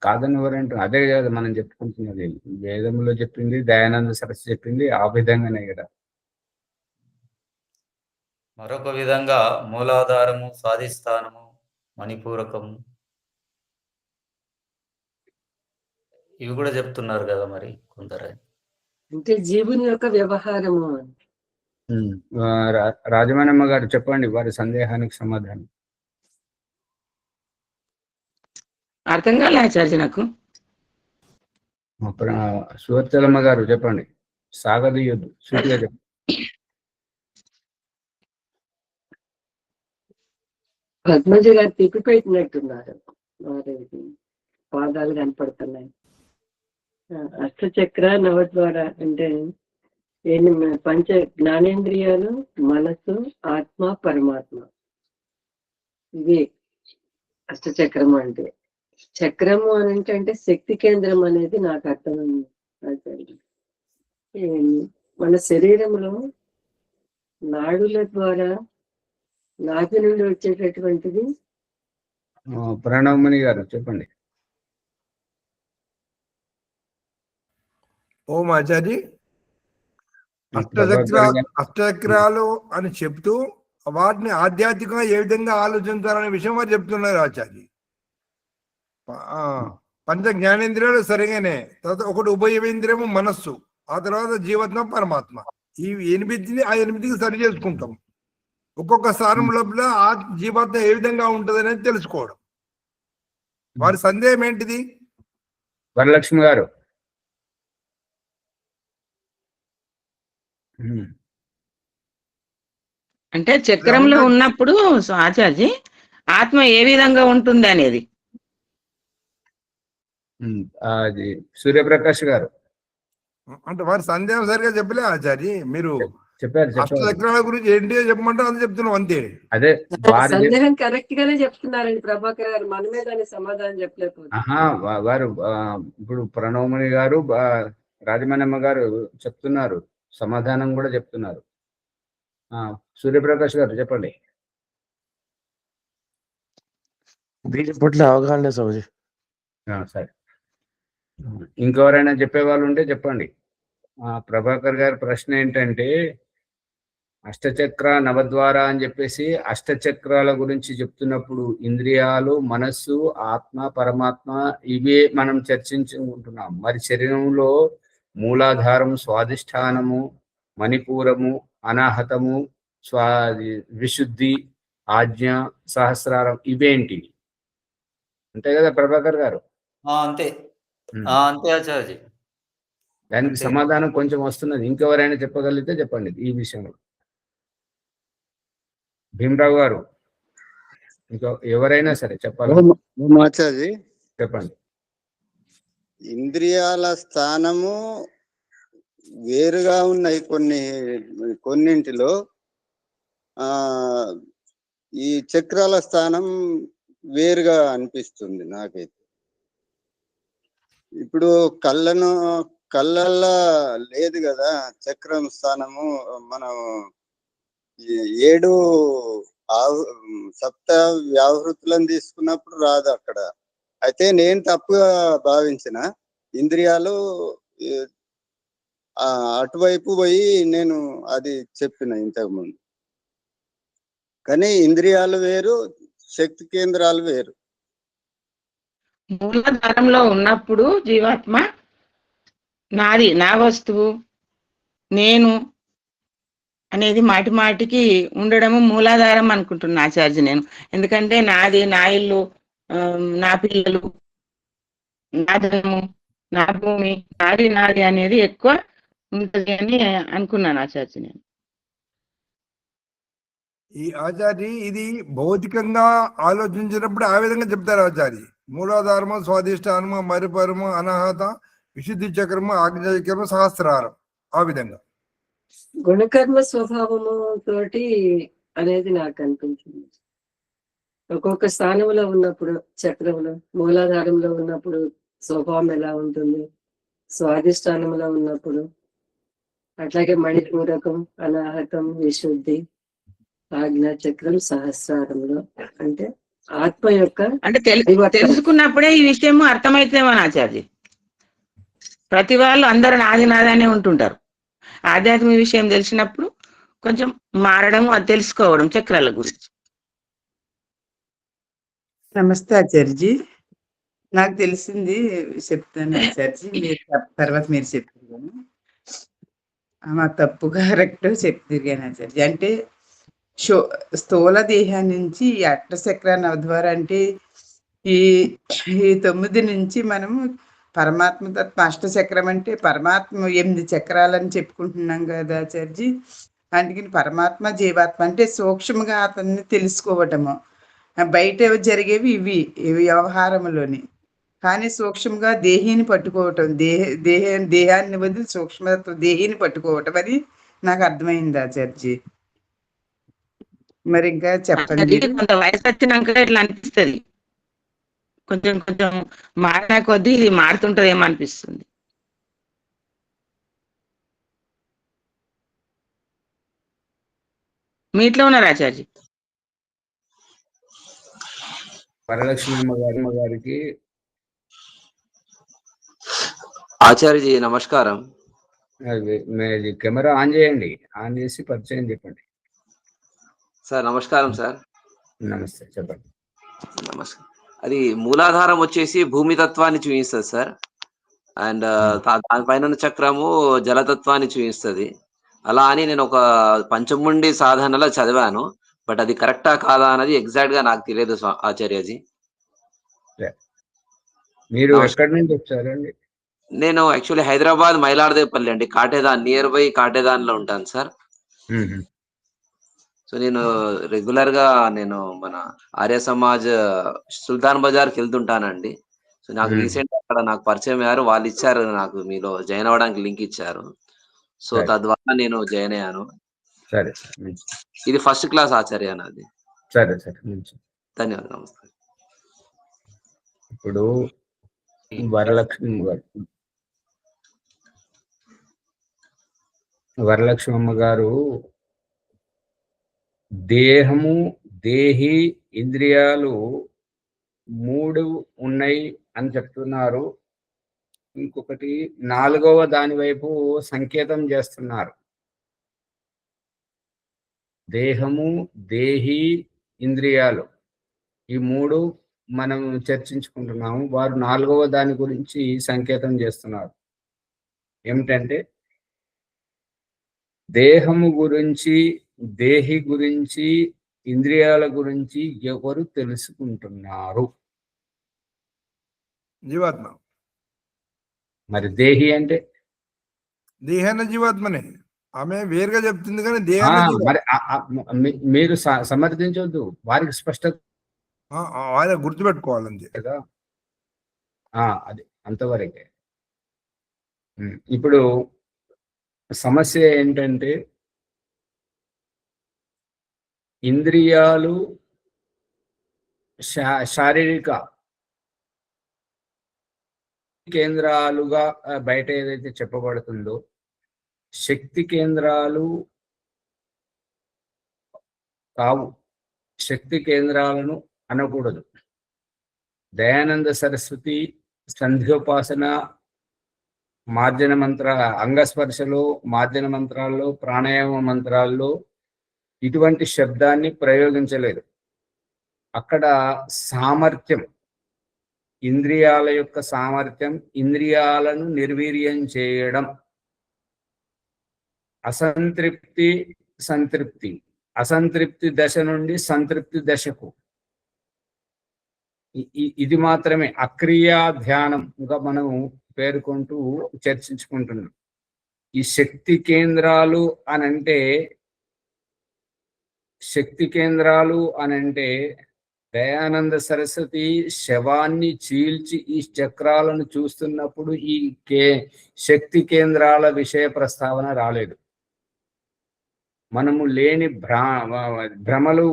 Speaker 1: కాదని ఎవరంటారు? అదే కదా మనం చెప్పుకుంటున్నది. వేదంలో చెప్పింది, దయానంద సరస్వతి చెప్పింది ఆ విధంగానే కదా.
Speaker 5: మరొక విధంగా మూలాధారము, స్వాధిష్టానము, మణిపూరకము ఇవి కూడా చెప్తున్నారు కదా మరి కొందరు.
Speaker 7: అంటే జీవుని యొక్క వ్యవహారము.
Speaker 1: రాజమణమ్మ గారు చెప్పండి వారి సందేహానికి సమాధానం.
Speaker 4: అర్థం కాలే ఆచార్య నాకు.
Speaker 1: సువర్చలమ్మ గారు చెప్పండి, సాగదీయొద్దు, సూటిగా చెప్పండి.
Speaker 7: పద్మజ గారు తిప్పి పెట్టినట్టున్నారు, పాదాలు కనపడుతున్నాయి. అష్టచక్ర నవద్వార అంటే పంచ జ్ఞానేంద్రియాలు, మనసు, ఆత్మ, పరమాత్మ, ఇవి అష్టచక్రము అంటే. చక్రము అని అంటే శక్తి కేంద్రం అనేది నాకు అర్థమైంది. మన శరీరంలో నాడుల ద్వారా నాభి నుండి వచ్చేటటువంటిది.
Speaker 1: ప్రణవమణి గారు చెప్పండి.
Speaker 2: ఓం ఆచార్య, అష్టచక్రాలు అని చెప్తూ వాటిని ఆధ్యాత్మికంగా ఏ విధంగా ఆలోచించాలనే విషయం వారు చెప్తున్నారు ఆచార్య. పంచ జ్ఞానేంద్రియాలు సరిగానే, తర్వాత ఒకటి ఉభయేంద్రియము మనస్సు, ఆ తర్వాత జీవాత్మ, పరమాత్మ. ఈ 8 ఆ 8కి సరి చేసుకుంటాం. ఒక్కొక్క స్థానం లోపల ఆ జీవాత్మ ఏ విధంగా ఉంటుంది అనేది తెలుసుకోవడం. వారి సందేహం ఏంటిది?
Speaker 1: వరలక్ష్మి గారు.
Speaker 4: అంటే చక్రంలో ఉన్నప్పుడు ఆచార్య ఆత్మ ఏ విధంగా ఉంటుంది అనేది.
Speaker 1: అది సూర్యప్రకాష్ గారు.
Speaker 2: అంటే వారి సందేహం సరిగా చెప్పలే ఆచార్య. మీరు
Speaker 1: చెప్పారు.
Speaker 2: అష్టచక్రాల గురించి ఏంటి చెప్పమంటే అది చెప్తున్నాం అంతే.
Speaker 1: అదే
Speaker 7: సందేహం కరెక్ట్ గానే చెప్తున్నారండి ప్రభాకర్ గారు, మనమే దాని సమాధానం చెప్పలేకపోతే.
Speaker 1: వారు ఇప్పుడు ప్రణవమణి గారు, రాజమణమ్మ గారు చెప్తున్నారు, సమాధానం కూడా చెప్తున్నారు. సూర్యప్రకాష్ గారు చెప్పండి.
Speaker 10: దీని పట్ల అవగాహన స్వామిజీ.
Speaker 1: సరే, ఇంకెవరైనా చెప్పేవాళ్ళు ఉంటే చెప్పండి. ప్రభాకర్ గారి ప్రశ్న ఏంటంటే, అష్టచక్ర నవద్వార అని చెప్పేసి అష్టచక్రాల గురించి చెప్తున్నప్పుడు ఇంద్రియాలు, మనస్సు, ఆత్మ, పరమాత్మ ఇవే మనం చర్చించుకుంటున్నాం. మరి శరీరంలో మూలాధారం, స్వాధిష్టానము, మణిపూరము, అనాహతము, విశుద్ధి, ఆజ్ఞ, సహస్రారం ఇవేంటి? అంతే కదా ప్రభాకర్ గారు?
Speaker 5: అంతే అంతే ఆచార్య.
Speaker 1: దానికి సమాధానం కొంచెం వస్తున్నది. ఇంకెవరైనా చెప్పగలిగితే చెప్పండి ఈ విషయంలో. భీమరావు గారు, ఇంకా ఎవరైనా సరే చెప్పాలి.
Speaker 8: చెప్పండి. ఇంద్రియాల స్థానము వేరుగా ఉన్నాయి కొన్నింటిలో. ఈ చక్రాల స్థానం వేరుగా అనిపిస్తుంది నాకైతే. ఇప్పుడు కళ్ళల్లో లేదు కదా చక్రం స్థానము. మనం 7 సప్త వ్యావృతులను తీసుకున్నప్పుడు రాదు అక్కడ. అయితే నేను తప్పుగా భావించిన ఇంద్రియాలు అటువైపు పోయి నేను అది చెప్పిన ఇంతకు ముందు. కానీ ఇంద్రియాలు వేరు, శక్తి కేంద్రాలు వేరు.
Speaker 4: మూలాధారంలో ఉన్నప్పుడు జీవాత్మ నాది, నా వస్తువు, నేను అనేది మాటి మాటికి ఉండడము మూలాధారం అనుకుంటున్నా ఆచార్య నేను. ఎందుకంటే నాది, నా ఇల్లు, నా పిల్లలు, నా ధనము, నా భూమి, నాది నాది అనేది ఎక్కువ ఉంటది అని అనుకున్నాను ఆచార్య నేను.
Speaker 2: ఈ ఆచార్య ఇది భౌతికంగా ఆలోచించినప్పుడు ఆ విధంగా చెప్తారు ఆచార్య. మూలాధారము, స్వాధిష్టానము, మరిపరము, అనాహత, విశుద్ధి చక్రము, ఆజ్ఞాచక్రము, సహస్రారం, ఆ విధంగా
Speaker 7: గుణకర్మ స్వభావము తోటి అనేది నాకు అనిపించింది. ఒక్కొక్క స్థానంలో ఉన్నప్పుడు చక్రంలో, మూలాధారంలో ఉన్నప్పుడు స్వభావం ఎలా ఉంటుంది, స్వాధిష్టానంలో ఉన్నప్పుడు, అట్లాగే మణిపూరకం, అనాహతం, విశుద్ధి, ఆజ్ఞా చక్రం, సహస్రారంలో అంటే ఆత్మ యొక్క
Speaker 4: అంటే తెలుసుకున్నప్పుడే ఈ విషయము అర్థమైతేమో ఆచార్య. ప్రతి వాళ్ళు అందరూ నాది నాదనే ఉంటుంటారు. ఆధ్యాత్మిక విషయం తెలిసినప్పుడు కొంచెం మారడం, అది తెలుసుకోవడం చక్రాల గురించి.
Speaker 6: నమస్తే ఆచార్యజీ. నాకు తెలిసింది చెప్తాను ఆచార్యజీ, మీరు తర్వాత మీరు చెప్తారు. మా తప్పు కరెక్ట్ చెప్తారు ఆచార్యజీ. అంటే స్థూల దేహం నుంచి ఈ అష్టచక్ర నవద్వార అంటే ఈ 9 నుంచి మనము పరమాత్మ తత్వ అష్టచక్రం అంటే పరమాత్మ 8 చక్రాలని చెప్పుకుంటున్నాం కదా ఆచార్యజీ. అందుకని పరమాత్మ జీవాత్మ అంటే సూక్ష్మంగా అతన్ని తెలుసుకోవటము. బయట జరిగేవి ఇవి వ్యవహారంలోని, కానీ సూక్ష్మంగా దేహిని పట్టుకోవటం, దేహాన్ని వదిలి సూక్ష్మతత్వ దేహిని పట్టుకోవటం అది నాకు అర్థమైంది ఆచార్యజీ. మరి ఇంకా చెప్పండి.
Speaker 4: కొంత వయసు వచ్చినాక ఇట్లా అనిపిస్తుంది, కొంచెం కొంచెం మారిన కొద్దీ ఇది మారుతుంటది ఏమనిపిస్తుంది. మీ ఇంట్లో ఉన్నారు ఆచార్య?
Speaker 1: వరలక్ష్మి గారికి
Speaker 11: ఆచార్యజీ నమస్కారం.
Speaker 1: మీరు కెమెరా ఆన్ చేయండి, ఆన్ చేసి పరిచయం చెప్పండి.
Speaker 11: సార్ నమస్కారం సార్.
Speaker 1: నమస్తే, చెప్పండి.
Speaker 11: నమస్కారం. అది మూలాధారం వచ్చేసి భూమి తత్వాన్ని చూపిస్తుంది సార్, అండ్ దానిపైన చక్రము జలతత్వాన్ని చూపిస్తుంది. అలా అని నేను ఒక పంచముండి సాధనలో చదివాను, బట్ అది కరెక్టా కాదా అనేది ఎగ్జాక్ట్ గా నాకు తెలియదు ఆచార్యజీ.
Speaker 1: మీరు ఎక్కడి నుంచి వచ్చారండి?
Speaker 11: నేను యాక్చువల్లీ హైదరాబాద్ మైలాడదేపల్లి అండి, కాటేదాన్, నియర్ బై కాటేదాన్ లో ఉంటాను సార్. సో నేను రెగ్యులర్ గా నేను మన ఆర్య సమాజ్ సుల్తాన్ బజార్కి వెళ్తుంటానండి. సో నాకు రీసెంట్ అక్కడ నాకు పరిచయం అయ్యారు, వాళ్ళు ఇచ్చారు నాకు మీలో జాయిన్ అవ్వడానికి లింక్ ఇచ్చారు. సో తద్వారా నేను జాయిన్ అయ్యాను.
Speaker 1: సరే,
Speaker 11: ఇది ఫస్ట్ క్లాస్ ఆచార్య నాది.
Speaker 1: సరే సరే,
Speaker 11: ధన్యవాదాలు, నమస్కారం.
Speaker 1: ఇప్పుడు వరలక్ష్మమ్మ గారు దేహము, దేహి, ఇంద్రియాలు 3 ఉన్నాయి అని చెప్తున్నారు. ఇంకొకటి 4వ దాని వైపు సంకేతం చేస్తున్నారు. దేహము, దేహి, ఇంద్రియాలు ఈ 3 మనం చర్చించుకుంటున్నాము. వారు 4వ దాని గురించి సంకేతం చేస్తున్నారు. ఏమిటంటే దేహము గురించి, దేహి గురించి, ఇంద్రియాల గురించి ఎవరు తెలుసుకుంటున్నారు?
Speaker 2: జీవాత్మ.
Speaker 1: మరి దేహి అంటే
Speaker 2: దేహాన్ని జీవాత్మనే, ఆమె వేరుగా చెప్తుంది కానీ
Speaker 1: మరి మీరు సమర్థించవద్దు, వారికి స్పష్టత
Speaker 2: ఆయన గుర్తుపెట్టుకోవాలంతే
Speaker 1: కదా. అది అంతవరకే. ఇప్పుడు సమస్య ఏంటంటే ఇంద్రియాలు శారీరక కేంద్రాలుగా బయట ఏదైతే చెప్పబడుతుందో, శక్తి కేంద్రాలు కావు. శక్తి కేంద్రాలను అనకూడదు. దయానంద సరస్వతి సంధ్యోపాసన, మార్జన మంత్ర, అంగస్పర్శలో, మార్జన మంత్రాల్లో, ప్రాణాయామ మంత్రాల్లో ఇటువంటి శబ్దాన్ని ప్రయోగించలేదు. అక్కడ సామర్థ్యం, ఇంద్రియాల యొక్క సామర్థ్యం, ఇంద్రియాలను నిర్వీర్యం చేయడం, అసంతృప్తి, సంతృప్తి, అసంతృప్తి దశ నుండి సంతృప్తి దశకు, ఇది మాత్రమే అక్రియా ధ్యానంగా మనం పేర్కొంటూ చర్చించుకుంటున్నాం. ఈ శక్తి కేంద్రాలు అనంటే, శక్తి కేంద్రాలు అనంటే దయానంద సరస్వతి శవాన్ని చీల్చి ఈ చక్రాలను చూస్తున్నప్పుడు ఈ శక్తి కేంద్రాల విషయ ప్రస్తావన రాలేదు. మనము లేని భ్రమలు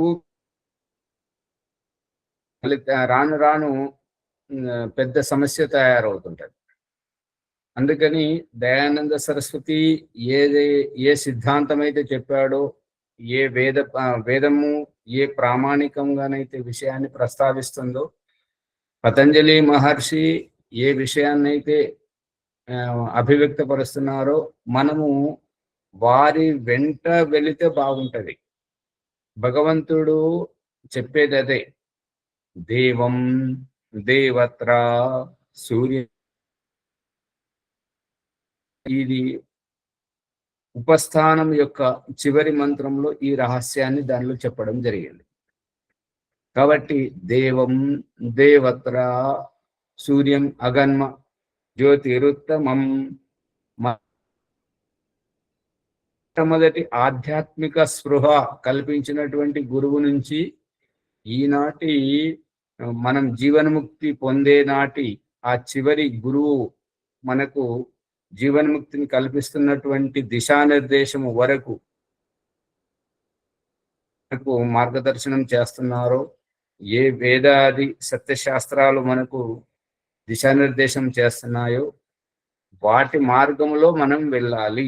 Speaker 1: రాను రాను పెద్ద సమస్య తయారవుతుంటది. అందుకని దయానంద సరస్వతి ఏ సిద్ధాంతం అయితే చెప్పాడో, ఏ వేదము ఏ ప్రామాణికంగానైతే విషయాన్ని ప్రస్తావిస్తుందో, పతంజలి మహర్షి ఏ విషయాన్నైతే అభివ్యక్తపరుస్తున్నారో మనము వారి వెంట వెళితే బాగుంటది. భగవంతుడు చెప్పేది అదే. దేవం దేవత్ర సూర్య, ఇది ఉపస్థానం యొక్క చివరి మంత్రంలో ఈ రహస్యాన్ని దానిలో చెప్పడం జరిగింది. కాబట్టి దేవం దేవత్ర సూర్యం అగన్మ జ్యోతిరుత్తమం, మొట్టమొదటి ఆధ్యాత్మిక స్పృహ కల్పించినటువంటి గురువు నుంచి ఈనాటి మనం జీవన్ముక్తి పొందే నాటి ఆ చివరి గురువు మనకు జీవన్ముక్తిని కల్పిస్తున్నటువంటి దిశానిర్దేశము వరకు మనకు మార్గదర్శనం చేస్తున్నారో, ఏ వేదాది సత్యశాస్త్రాలు మనకు దిశానిర్దేశం చేస్తున్నాయో వాటి మార్గంలో మనం వెళ్ళాలి.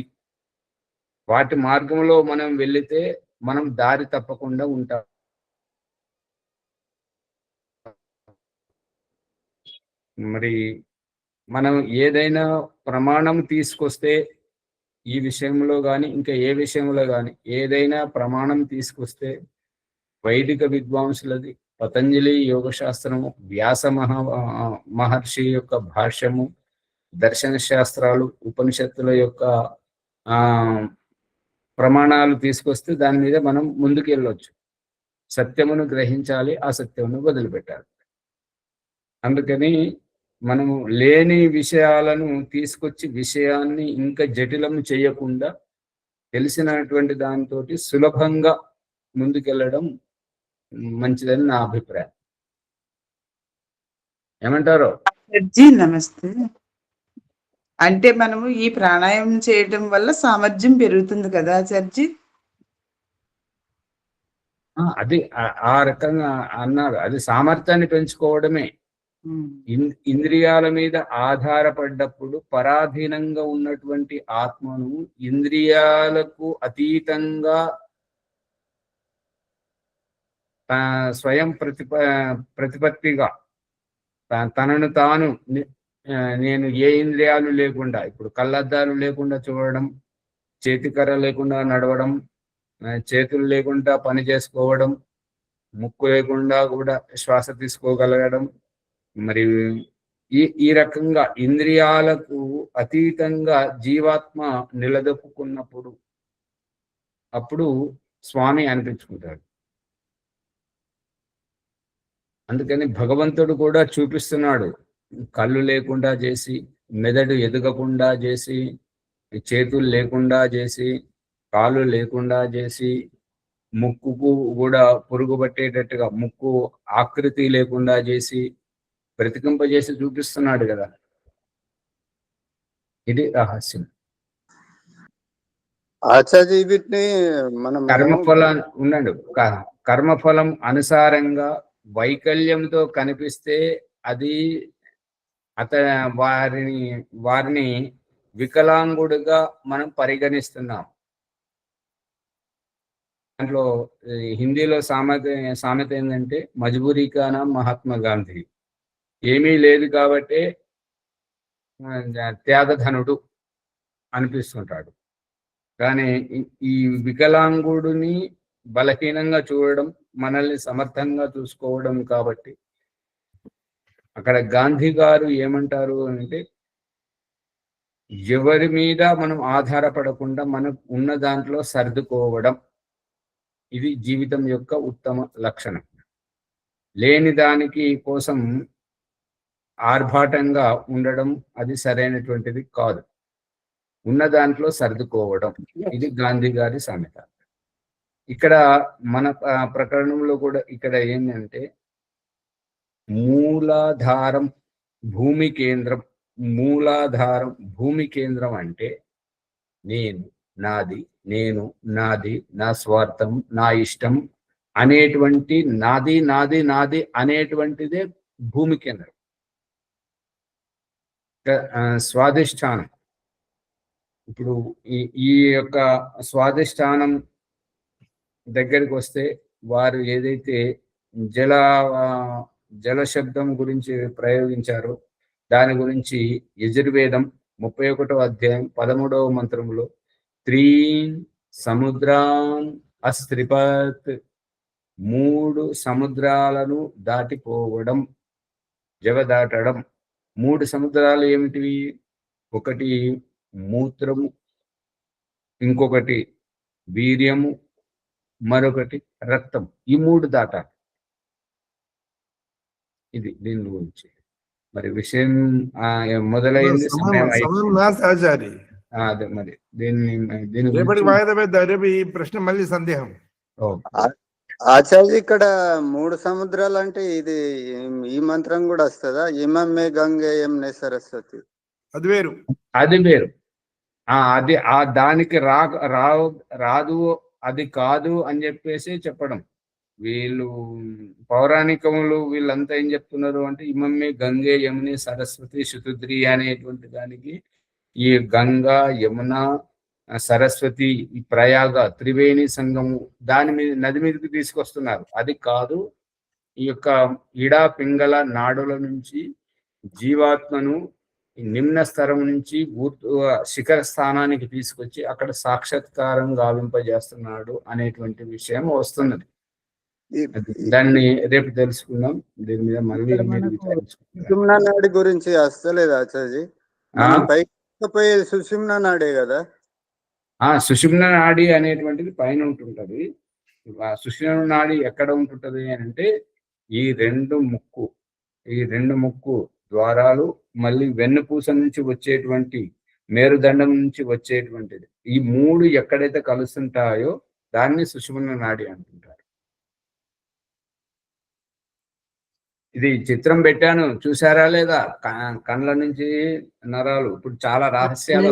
Speaker 1: వాటి మార్గంలో మనం వెళితే మనం దారి తప్పకుండా ఉంటాం. మరి మనం ఏదైనా ప్రమాణం తీసుకొస్తే, ఈ విషయంలో కానీ ఇంకా ఏ విషయంలో కానీ ఏదైనా ప్రమాణం తీసుకొస్తే వైదిక విద్వాంసులది, పతంజలి యోగశాస్త్రము, వ్యాస మహర్షి యొక్క భాష్యము, దర్శన శాస్త్రాలు, ఉపనిషత్తుల యొక్క ప్రమాణాలు తీసుకొస్తే దాని మీద మనం ముందుకు వెళ్ళొచ్చు. సత్యమును గ్రహించాలి, ఆ సత్యమును వదిలిపెట్టాలి. అందుకని మనము లేని విషయాలను తీసుకొచ్చి విషయాన్ని ఇంకా జటిలం చేయకుండా తెలిసినటువంటి దాంతో సులభంగా ముందుకెళ్ళడం మంచిదని నా అభిప్రాయం. ఏమంటారు?
Speaker 6: నమస్తే. అంటే మనము ఈ ప్రాణాయామం చేయడం వల్ల సామర్థ్యం పెరుగుతుంది కదా ఆచార్జీ?
Speaker 1: అది ఆ రకంగా అన్నారు. అది సామర్థ్యాన్ని పెంచుకోవడమే. ఇంద్రియాల మీద ఆధారపడ్డప్పుడు పరాధీనంగా ఉన్నటువంటి ఆత్మను ఇంద్రియాలకు అతీతంగా స్వయం ప్రతిపత్తిగా తనను తాను, నేను ఏ ఇంద్రియాలు లేకుండా, ఇప్పుడు కళ్ళద్దాలు లేకుండా చూడడం, చేతికర్ర లేకుండా నడవడం, చేతులు లేకుండా పని చేసుకోవడం, ముక్కు లేకుండా కూడా శ్వాస తీసుకోగలగడం, మరి ఈ రకంగా ఇంద్రియాలకు అతీతంగా జీవాత్మ నిలదొక్కున్నప్పుడు అప్పుడు స్వామి అనిపించుకుంటాడు. అందుకని భగవంతుడు కూడా చూపిస్తున్నాడు. కళ్ళు లేకుండా చేసి, మెదడు ఎదగకుండా చేసి, చేతులు లేకుండా చేసి, కాళ్ళు లేకుండా చేసి, ముక్కుకు కూడా పురుగు పట్టేటట్టుగా ముక్కు ఆకృతి లేకుండా చేసి బ్రతికింపజేసి చూపిస్తున్నాడు కదా. ఇది రహస్యం.
Speaker 8: ఆచార్య వీటిని మనం
Speaker 1: కర్మఫలం ఉండండి. కర్మఫలం అనుసారంగా వైకల్యంతో కనిపిస్తే అది వారిని వికలాంగుడుగా మనం పరిగణిస్తున్నాం. దాంట్లో హిందీలో సామెత ఏంటంటే మజ్బూరీ కా నామ్ మహాత్మా గాంధీ. ఏమీ లేదు కాబట్టే త్యాగధనుడు అనిపిస్తుంటాడు. కానీ ఈ వికలాంగుడిని బలహీనంగా చూడడం, మనల్ని సమర్థంగా చూసుకోవడం కాబట్టి అక్కడ గాంధీ గారు ఏమంటారు అంటే, ఎవరి మీద మనం ఆధారపడకుండా మనకు ఉన్న దాంట్లో సర్దుకోవడం, ఇది జీవితం యొక్క ఉత్తమ లక్షణం. లేని దానికి కోసం ఆర్భాటంగా ఉండడం అది సరైనటువంటిది కాదు. ఉన్న దాంట్లో సర్దుకోవడం, ఇది గాంధీ గారి సామెత. ఇక్కడ మన ప్రకరణంలో కూడా ఇక్కడ ఏంటంటే, మూలాధారం భూమి కేంద్రం. మూలాధారం భూమి కేంద్రం అంటే నేను, నాది, నేను, నాది, నా స్వార్థం, నా ఇష్టం అనేటువంటి నాది నాది నాది అనేటువంటిదే భూమి కేంద్రం. స్వాధిష్టానం. ఇప్పుడు ఈ యొక్క స్వాధిష్టానం దగ్గరికి వస్తే వారు ఏదైతే జల శబ్దం గురించి ప్రయోగించారో దాని గురించి యజుర్వేదం 31వ అధ్యాయం 13వ మంత్రములో త్రీన్ సముద్రాన్ అస్త్రిపత్, 3 సముద్రాలను దాటిపోవడం, జగదాటడం. 3 సముద్రాలు ఏమిటివి? ఒకటి మూత్రము, ఇంకొకటి వీర్యము, మరొకటి రక్తం. ఈ 3 దాటాలి. ఇది దీని గురించి మరి విషయం మొదలైంది. అదే మరి దీని
Speaker 2: రేపటికి వాయిదా వేద్దాం. రేపు ఈ ప్రశ్న మళ్ళీ సందేహం.
Speaker 8: ఆచార్య ఇక్కడ 3 సముద్రాలు అంటే ఇది ఈ మంత్రం కూడా వస్తుందా? ఇమమ్మే గంగే యమునే సరస్వతి.
Speaker 2: అది వేరు.
Speaker 1: అది దానికి రాదు, అది కాదు అని చెప్పేసి చెప్పడం. వీళ్ళు పౌరాణికములు వీళ్ళంతా ఏం చెప్తున్నారు అంటే, ఇమమ్మే గంగే యమునే సరస్వతి శుతుద్రి అనేటువంటి దానికి ఈ గంగా, యమున, సరస్వతి, ఈ ప్రయాగ త్రివేణి సంగము దాని మీద నది మీదకి తీసుకొస్తున్నారు. అది కాదు. ఈ యొక్క ఇడా పింగళ నాడుల నుంచి జీవాత్మను నిమ్న స్థరం నుంచి శిఖర స్థానానికి తీసుకొచ్చి అక్కడ సాక్షాత్కారం గావింపజేస్తున్నాడు అనేటువంటి విషయం వస్తున్నది. దాన్ని రేపు తెలుసుకుందాం. దీని మీద మళ్ళీ
Speaker 8: సుషుమ్నా నాడి గురించి వస్తలేదు ఆచార్య. సుషుమ్నా నాడే కదా.
Speaker 1: సుషుమ్నా నాడి అనేటువంటిది పైన ఉంటుంటది. సుషుమ్నా నాడి ఎక్కడ ఉంటుంటది అంటే, ఈ రెండు ముక్కు ద్వారాలు, మళ్ళీ వెన్నుపూస నుంచి వచ్చేటువంటి మేరుదండం నుంచి వచ్చేటువంటిది, ఈ 3 ఎక్కడైతే కలుస్తుంటాయో దాన్ని సుషుమ్నా నాడి అంటుంటారు. ఇది చిత్రం పెట్టాను, చూసారా లేదా? కళ్ళ నుంచి నరాలు. ఇప్పుడు చాలా రహస్యాలు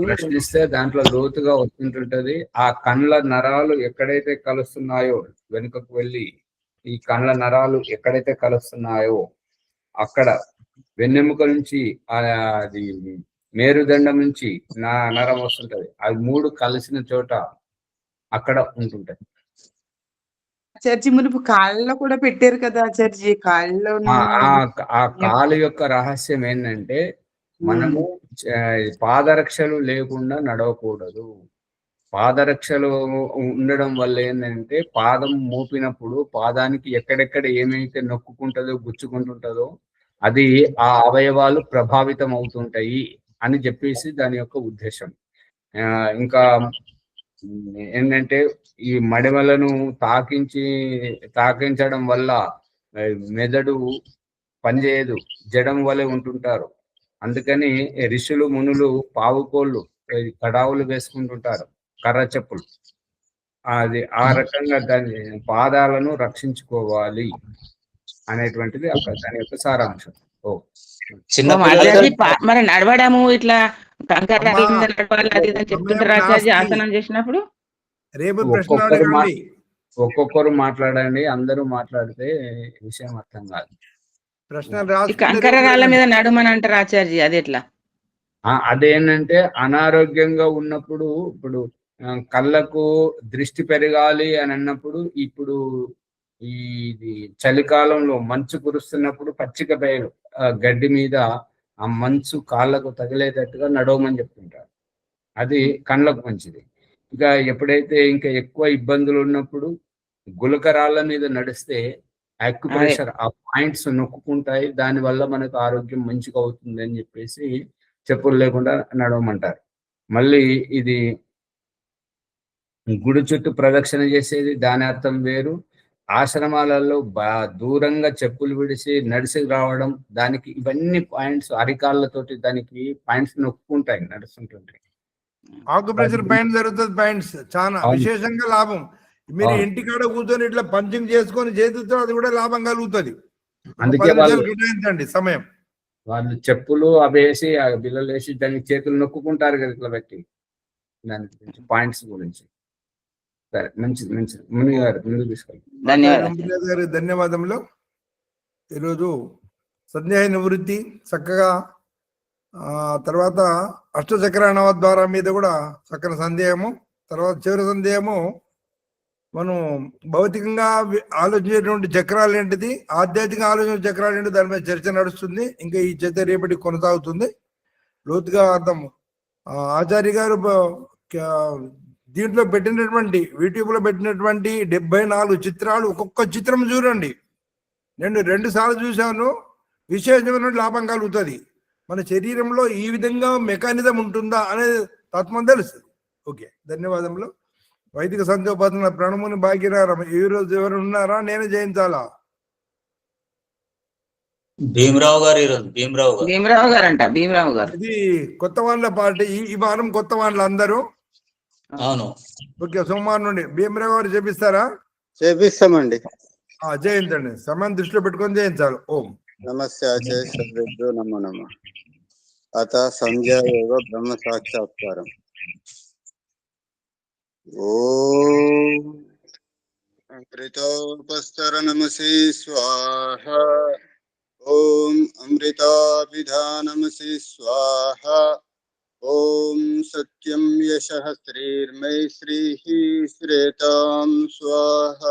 Speaker 1: ప్రశ్నిస్తే దాంట్లో లోతుగా వస్తుంటుంటది. ఆ కండ్ల నరాలు ఎక్కడైతే కలుస్తున్నాయో, వెనుకకు వెళ్ళి ఈ కండ్ల నరాలు ఎక్కడైతే కలుస్తున్నాయో అక్కడ వెన్నెముక నుంచి అది మేరుదండం నుంచి నరం వస్తుంటది. అవి 3 కలిసిన చోట అక్కడ ఉంటుంటది.
Speaker 6: చర్చి మునుపు కాళ్ళలో కూడా పెట్టారు కదా చర్చి. కాళ్ళలో
Speaker 1: ఆ కాలు యొక్క రహస్యం ఏంటంటే, మనము పాదరక్షలు లేకుండా నడవకూడదు. పాదరక్షలు ఉండడం వల్ల ఏంటంటే, పాదం మోపినప్పుడు పాదానికి ఎక్కడెక్కడ ఏమైతే నొక్కుంటుందో, గుచ్చుకుంటుంటుందో అది ఆ అవయవాలు ప్రభావితం అవుతుంటాయి అని చెప్పేసి దాని యొక్క ఉద్దేశం. ఇంకా ఏంటంటే, ఈ మడిమలను తాకించడం వల్ల మెదడు పనిచేయదు, జడం వలె ఉంటుంటారు. అందుకని ఋషులు, మునులు, పావుకోళ్ళు కడావులు వేసుకుంటుంటారు, కర్ర చెప్పులు. అది ఆ రకంగా దాని పాదాలను రక్షించుకోవాలి అనేటువంటిది దాని యొక్క సారాంశం.
Speaker 4: మరి నడవడము ఇట్లా నడవాలి అది చెప్తుంటారు ఆచార్య ఆసనం చేసినప్పుడు.
Speaker 1: ఒక్కొక్కరు మాట్లాడండి, అందరూ మాట్లాడితే విషయం అర్థం కాదు.
Speaker 4: కంకర రాళ్ళ మీద నడుమని అంటారు ఆచార్య, అది ఎట్లా?
Speaker 1: అదేంటంటే, అనారోగ్యంగా ఉన్నప్పుడు, ఇప్పుడు కళ్ళకు దృష్టి పెరగాలి అని అన్నప్పుడు, ఇప్పుడు ఇది చలికాలంలో మంచు కురుస్తున్నప్పుడు పచ్చిక బయలు గడ్డి మీద ఆ మంచు కాళ్ళకు తగిలేటట్టుగా నడవమని చెప్తుంటారు. అది కళ్ళకు మంచిది. ఇక ఎప్పుడైతే ఇంకా ఎక్కువ ఇబ్బందులు ఉన్నప్పుడు గులకరాళ్ళ మీద నడిస్తే యాక్యుప్రెషర్ ఆ పాయింట్స్ నొక్కుంటాయి, దానివల్ల మనకు ఆరోగ్యం మంచిగా అవుతుంది అని చెప్పేసి చెప్పులు లేకుండా నడవమంటారు. మళ్ళీ ఇది గుడి చుట్టూ ప్రదక్షిణ చేసేది, దాని అర్థం వేరు. ఆశ్రమాలలో దూరంగా చెప్పులు విడిచి నడిచి రావడం, దానికి ఇవన్నీ పాయింట్స్ అరికాళ్ళతోటి దానికి పాయింట్స్ నొక్కుంటాయి నడుస్తుంటుంటాయి.
Speaker 2: ఆక్యుప్రెషర్ పాయింట్ జరుగుతుంది, పాయింట్స్ చాలా విశేషంగా లాభం. మీరు ఇంటికాడ కూర్చొని ఇట్లా పంచింగ్ చేసుకొని చేతితో అది కూడా లాభం కలుగుతుంది.
Speaker 1: అందుకే
Speaker 2: కేటాయించండి సమయం.
Speaker 1: వాళ్ళు చెప్పులు అవి వేసి ఆ బిల్లలు వేసి దానికి చేతులు నొక్కుంటారు కదా ఇట్లా పెట్టి, దాని గురించి పాయింట్స్ గురించి. సరే, మంచిది మంచిది. ముని గారు ముందుకు తీసుకెళ్ళి.
Speaker 2: ధన్యవాదములు. ఈరోజు సందేహ నివృత్తి చక్కగా, తర్వాత అష్టచక్ర నవద్వార మీద కూడా చక్కని సందేహము, తర్వాత చివరి సందేహము మనం భౌతికంగా ఆలోచించేటువంటి చక్రాలు ఏంటిది, ఆధ్యాత్మిక ఆలోచన చక్రాలు ఏంటి, దాని మీద చర్చ నడుస్తుంది. ఇంకా ఈ చర్చ రేపటికి కొనసాగుతుంది. లోతుగా అర్థం ఆచార్య గారు దీంట్లో పెట్టినటువంటి యూట్యూబ్లో పెట్టినటువంటి 74 చిత్రాలు, ఒక్కొక్క చిత్రం చూడండి. నేను 2 సార్లు చూశాను. విశేషమైన లాభం కలుగుతుంది. మన శరీరంలో ఈ విధంగా మెకానిజం ఉంటుందా అనేది తత్వం తెలుస్తుంది. ఓకే, ధన్యవాదములు. వైదిక సంధ్యోపాసన ప్రణముని భాగ్యరారం ఈ రోజు ఎవరు ఉన్నారా? నేనే జయించాలా?
Speaker 5: భీమరావు గారు ఈరోజు భీమరావు
Speaker 4: గారు.
Speaker 2: ఇది కొత్త వాళ్ళ పార్టీ. ఈ వారం కొత్త వాళ్ళు అందరూ.
Speaker 5: అవును.
Speaker 2: ఓకే, సోమవారం నుండి భీమరావు గారు చేపిస్తారా?
Speaker 8: చేపిస్తామండి.
Speaker 2: జయించండి. సమయం దృష్టిలో పెట్టుకొని జయించాలి. ఓం
Speaker 8: నమస్తే ఆచార్య నమో నమ. అత సంధ్యాయోగ బ్రహ్మ సాక్షాత్కారం. ఓం అమృతోపస్తరణమసి స్వాహ. ఓం అమృతాభిధానమసి స్వాహ. ఓం సత్యం యశః శ్రీర్మై శ్రీః శ్రేతాం స్వాహ.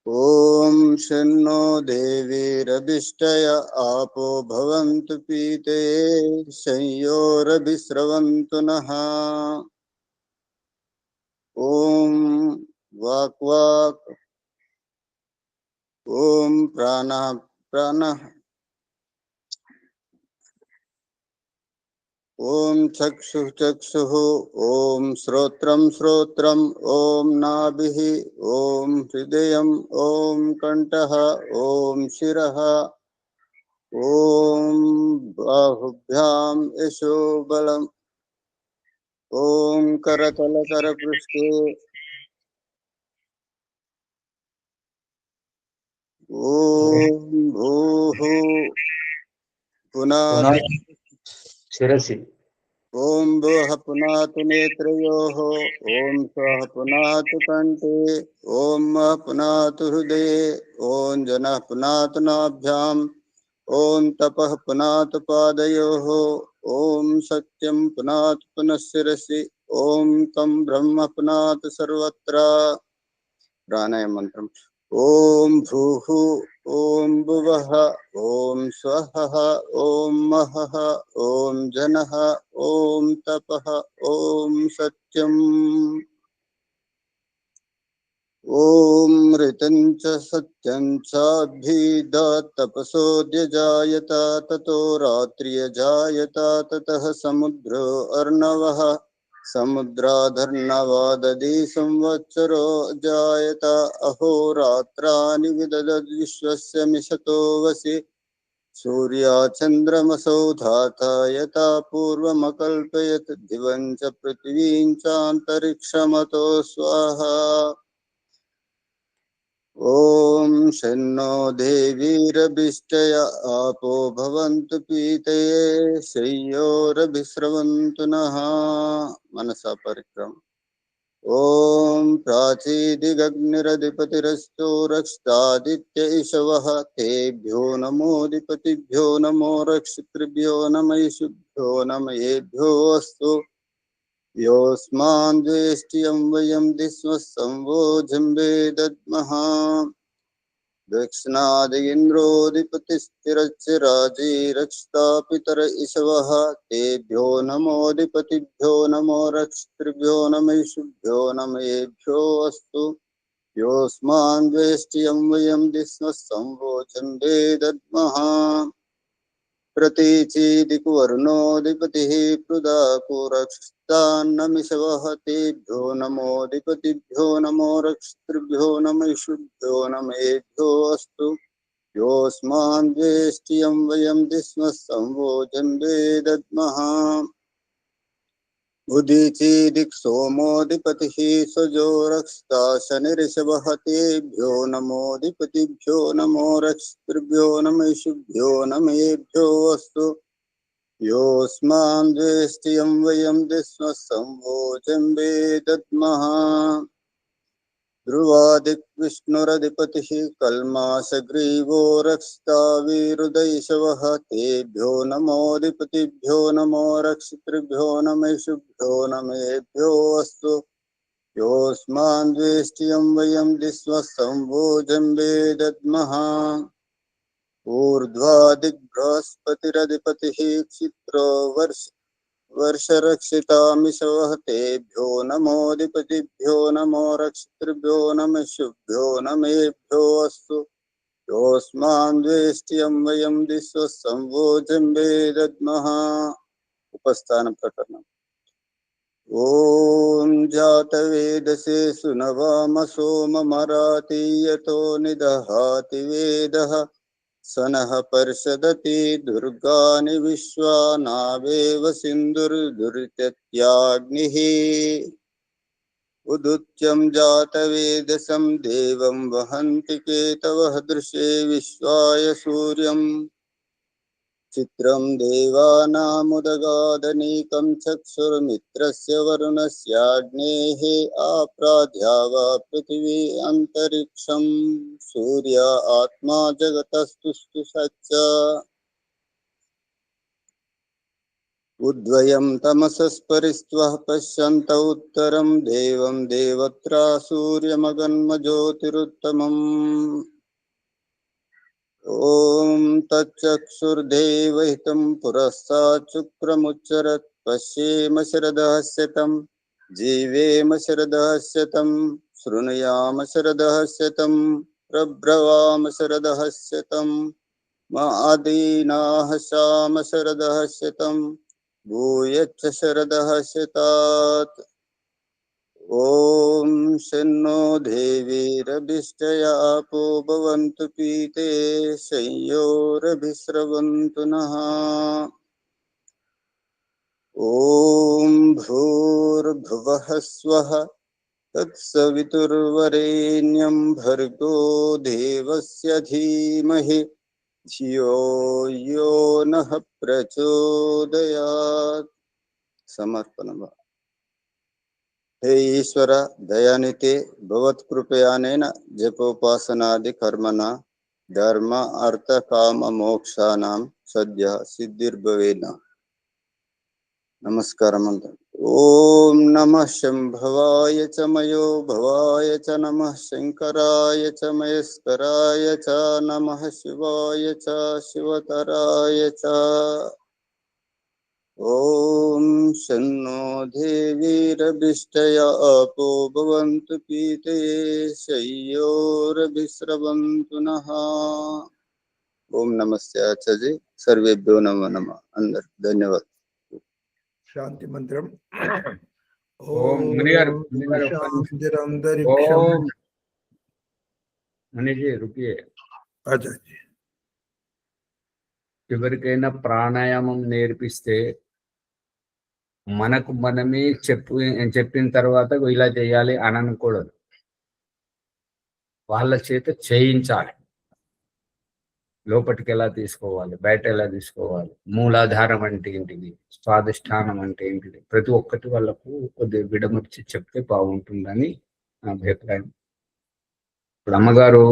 Speaker 8: ఓం శన్నో దేవీరభిష్టయ ఆపో భవంతు పీతే సంయోరభిస్రవంతు నః. ఓం వాక్ వాక్. ఓం ప్రాణ ప్రాణ. ఓం చక్షు చక్షుః. ఓం శ్రోత్రం శ్రోత్రం. ఓం నాభిః. ఓం హృదయం. ఓం కంఠః. ఓం శిరః. ఓం బాహుభ్యాం యశో బలం. ఓం కరతల కరపృష్ఠే. ఓం భూః పునాతు
Speaker 5: శిరసి.
Speaker 8: ఓం భూః పునాతు నేత్రయోః. ఓం స్వః పునాతు కంఠే. ఓం మః పునాతు హృదయే. ఓం జనః పునాతు నాభ్యాం. ఓం తపః పునాతు పాదయోః. ఓం సత్యం పునాతు పునఃశిరసి. ఓం తం బ్రహ్మ పునాతు సర్వత్ర. ప్రాణాయామ మంత్రం. ఓం భూః. ఓం భువః. ఓం స్వః. ఓం మహః. ఓం జనః. ఓం తపః. ఓం సత్యం. ఓం ఋతం చ సత్యం చాభిదాత్ తపసోద్యజాయత తతో రాత్రియజాయత తతః సముద్రో అర్ణవః సముద్రాధర్ణవాదది సంవత్సరో జాయత అహోరాత్రాని విదదద్విశ్వస్య మిషతో వసి సూర్యా చంద్రమసౌ ధాతా యథా పూర్వమకల్పయత్ దివం చ పృథివీం చాంతరిక్షమతో స్వాహా. ఓం శన్నో దేవీరభిష్టయ ఆపో భవంతు పీతయే శయ్యోరభిస్రవంతు నః. మనసా పరిక్రమ. ఓం ప్రాచీదిగగ్నిరధిపతిరస్తు రక్షితాదిత్య ఇషవః. తేభ్యో నమోధిపతిభ్యో నమో రక్షితృభ్యో నమ ఇషుభ్యో నమ ఏభ్యో అస్తు. योऽस्मान् द्वेष्ट्यं वयं दिस्म संवोजम्बे दद्मः दक्षिणादिन्द्रोऽधिपतिस्थिरच्चिराजी रक्षता पितर इषवः तेभ्यो नमोऽधिपतिभ्यो नमो रक्षितृभ्यो नमैषुभ्यो नमयेभ्यो अस्तु योऽस्मान् द्वेष्ट्यं वयं दिस्म संवोजम्बे दद्मः प्रतीचीदिकुवर्णोऽधिपतिः पृदाको रक्षतान्नमिषवः तेभ्यो नमोऽधिपतिभ्यो नमो रक्षितृभ्यो नमैषुभ्यो नमयेभ्यो अस्तु योऽस्मान् द्वेष्ट्यं वयं दिस्म संवोजम्बे दद्मः उदीचीदिक्सोमोऽधिपतिः स्वजो रक्षता शनिरिषवः तेभ्यो नमोऽधिपतिभ्यो नमो रक्षितृभ्यो नमैषुभ्यो नमयेभ्यो अस्तु योऽस्मान् द्वेष्ट्यं वयं दिस्म संवोजम्बे दद्मः ध्रुवादिक्विष्णुरधिपतिः कल्माषग्रीवो रक्षता वीरुदैषवः तेभ्यो नमोऽधिपतिभ्यो नमो रक्षितृभ्यो नमैषुभ्यो नमयेभ्यो अस्तु योऽस्मान् द्वेष्ट्यं वयं दिस्म संवोजम्बे दद्मः ऊर्ध्वादिग्बृहस्पतिरधिपतिः क्षित्रो वर्षरक्षितामिषवः तेभ्यो नमोऽधिपतिभ्यो नमो रक्षितृभ्यो नमैषुभ्यो नमयेभ्यो अस्तु योऽस्मान् द्वेष्ट्यं वयं दिस्म संवोजम्बे दद्मः उपस्थान प्रकरणम् ॐ जातवेदसे सुनवामसो ममरातीयतो निदहाति वेदः सनः पर्षदति दुर्गानि विश्वा नावेव सिन्धुर्दुरित्यग्निः उदुच्यं जातवेदसं देवं वहन्ति केतवः दृशे विश्वाय सूर्यं चित्रं देवानामुदगादनीकं चक्षुर्मित्रस्य वरुणस्याग्नेः आप्राध्यावा पृथिवी अन्तरिक्षं सूर्य आत्मा जगतस्तुस्तु सच्च उद्वयं तमसस्परिस्त्वः पश्यन्त उत्तरं देवं देवत्रा सूर्यमगन्मज्योतिरुत्तमम् ॐ तच्चक्षुर्देवहितं पुरस्तात् शुक्रमुच्चरत् पश्येम शरदः शतं जीवेम शरदः शतं शृणुयाम शरदः शतं प्रब्रवाम शरदः शतं मादीनाः शाम शरदः शतं भूयच्च शरदः शतात् ॐ शन्नो देवीरभिष्टयापो भवन्तु पीते संयोरभिस्रवन्तु नः ॐ भूर्भुवः स्वः तत्सवितुर्वरेण्यं भर्गो देवस्य धीमहि धियो यो नः प्रचोदयात् समर्पणम्। हे ईश्वर दयानिते भवत्कृपयानेन जपोपासनादि कर्मणा धर्म अर्थ काम मोक्षाणां सद्यः सिद्धिर्भवेन। नमस्कारम्। ओम नमः शंभवाय च मयो भवाय च नमः शंकराय च महेश्वराय च नमः शिवाय च शिवतराय च। ओम शन्नो देवीरभिष्टयापो भवन्तु पीते शय्योरभिस्रवन्तु नः। ओम नमस्ते आचार्य सर्वेभ्यो नमो नमः। अंदर धन्यवाद।
Speaker 2: శాంతి మంత్రం
Speaker 1: ఓం మునిగారు
Speaker 2: శాంతిరంతరిక్షం
Speaker 1: ఓం మునిజీ రుకియే
Speaker 2: ఆచార్య
Speaker 1: ఎవరికైనా ప్రాణాయామం నేర్పిస్తే మనకు మనమే చెప్పిన తర్వాత ఇలా చేయాలి అని అనకూడదు, వాళ్ళ చేత చేయించాలి. లోపలికి ఎలా తీసుకోవాలి, బయట ఎలా తీసుకోవాలి, మూలాధారం అంటే ఏంటిది, స్వాధిష్టానం అంటే ఏంటిది, ప్రతి ఒక్కటి వాళ్ళకు కొద్దిగా విడమర్చి చెప్తే బాగుంటుందని నా అభిప్రాయం. ఇప్పుడు అమ్మగారు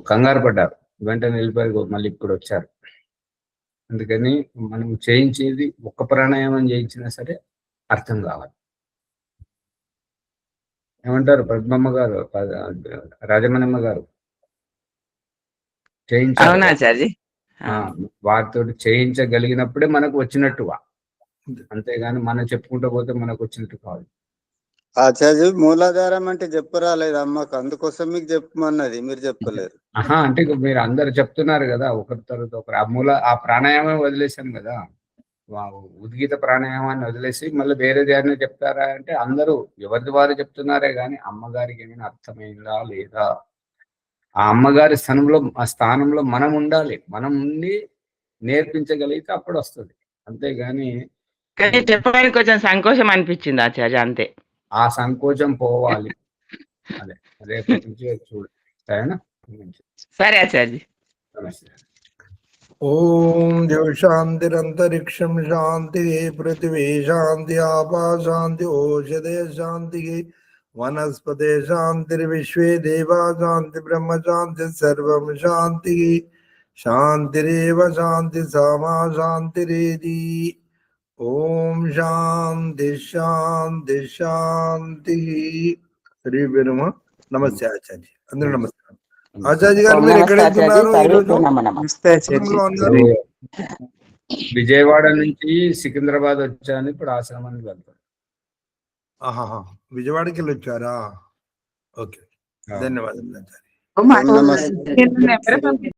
Speaker 1: కంగారు పడ్డారు, వెంటనే వెళ్ళిపోయి మళ్ళీ ఇప్పుడు వచ్చారు. అందుకని మనం చేయించేది ఒక్క ప్రాణాయామం చేయించినా సరే అర్థం కావాలి. ఏమంటారు పద్మమ్మ గారు, రాజమణమ్మ గారు? చేయించాలి
Speaker 4: అవునా
Speaker 1: కదా.
Speaker 4: ఆచార్య?
Speaker 1: వారితో చేయించగలిగినప్పుడే మనకు వచ్చినట్టుగా, అంతేగాని మనం చెప్పుకుంటూ పోతే మనకు వచ్చినట్టు కాదు.
Speaker 8: ఆచార్య మూలాధారం అంటే చెప్పరాలేదు అమ్మకు, అందుకోసం మీకు చెప్పమన్నది, మీరు చెప్పలేరు.
Speaker 1: అంటే మీరు అందరు చెప్తున్నారు కదా ఒకరి తర్వాత ఒకరు. ఆ ప్రాణాయామం వదిలేసాం కదా, ఉద్గీత ప్రాణాయామాన్ని వదిలేసి మళ్ళీ వేరే దాన్ని చెప్తారా అంటే అందరూ ఎవరిది వారు చెప్తున్నారే గాని అమ్మగారికి ఏమైనా అర్థమైందా లేదా? ఆ అమ్మగారి స్థానంలో మనం ఉండాలి. మనం ఉండి నేర్పించగలిగితే అప్పుడు వస్తుంది. అంతేగాని
Speaker 4: కానీ చెప్పడానికి కొంచెం సంకోచం అనిపించింది ఆచార్య, అంతే.
Speaker 1: ఆ సంకోచం పోవాలి. అదే రేపటి నుంచి చూడు, సరేనా?
Speaker 4: సరే ఆచార్య.
Speaker 1: నమస్తే.
Speaker 2: ఓం దేవ శాంతిరంతరిక్షం శాంతి, పృథివీ శాంతి, ఆపా శాంతి, ఓషధే శాంతి, వనస్పతే శాంతిర్విశ్వే దేవా శాంతి, బ్రహ్మ శాంతి, సర్వం శాంతి. శాంతిరేవ శాంతి సమా శాంతిరేది. ఓం శాంతి శాంతి శాంతి. శ్రీ వినుమ. నమస్తే ఆచార్య. అందరూ నమస్కారం. ఆచార్య గారు మీరు ఎక్కడ వెళ్తున్నారు ఈరోజు?
Speaker 1: విజయవాడ నుంచి సికింద్రాబాద్ వచ్చాను, ఇప్పుడు ఆశ్రమానికి వెళ్తాను.
Speaker 2: విజయవాడకి వెళ్ళి వచ్చారా? ఓకే, ధన్యవాదాలు ఆచార్య.
Speaker 6: నెంబర్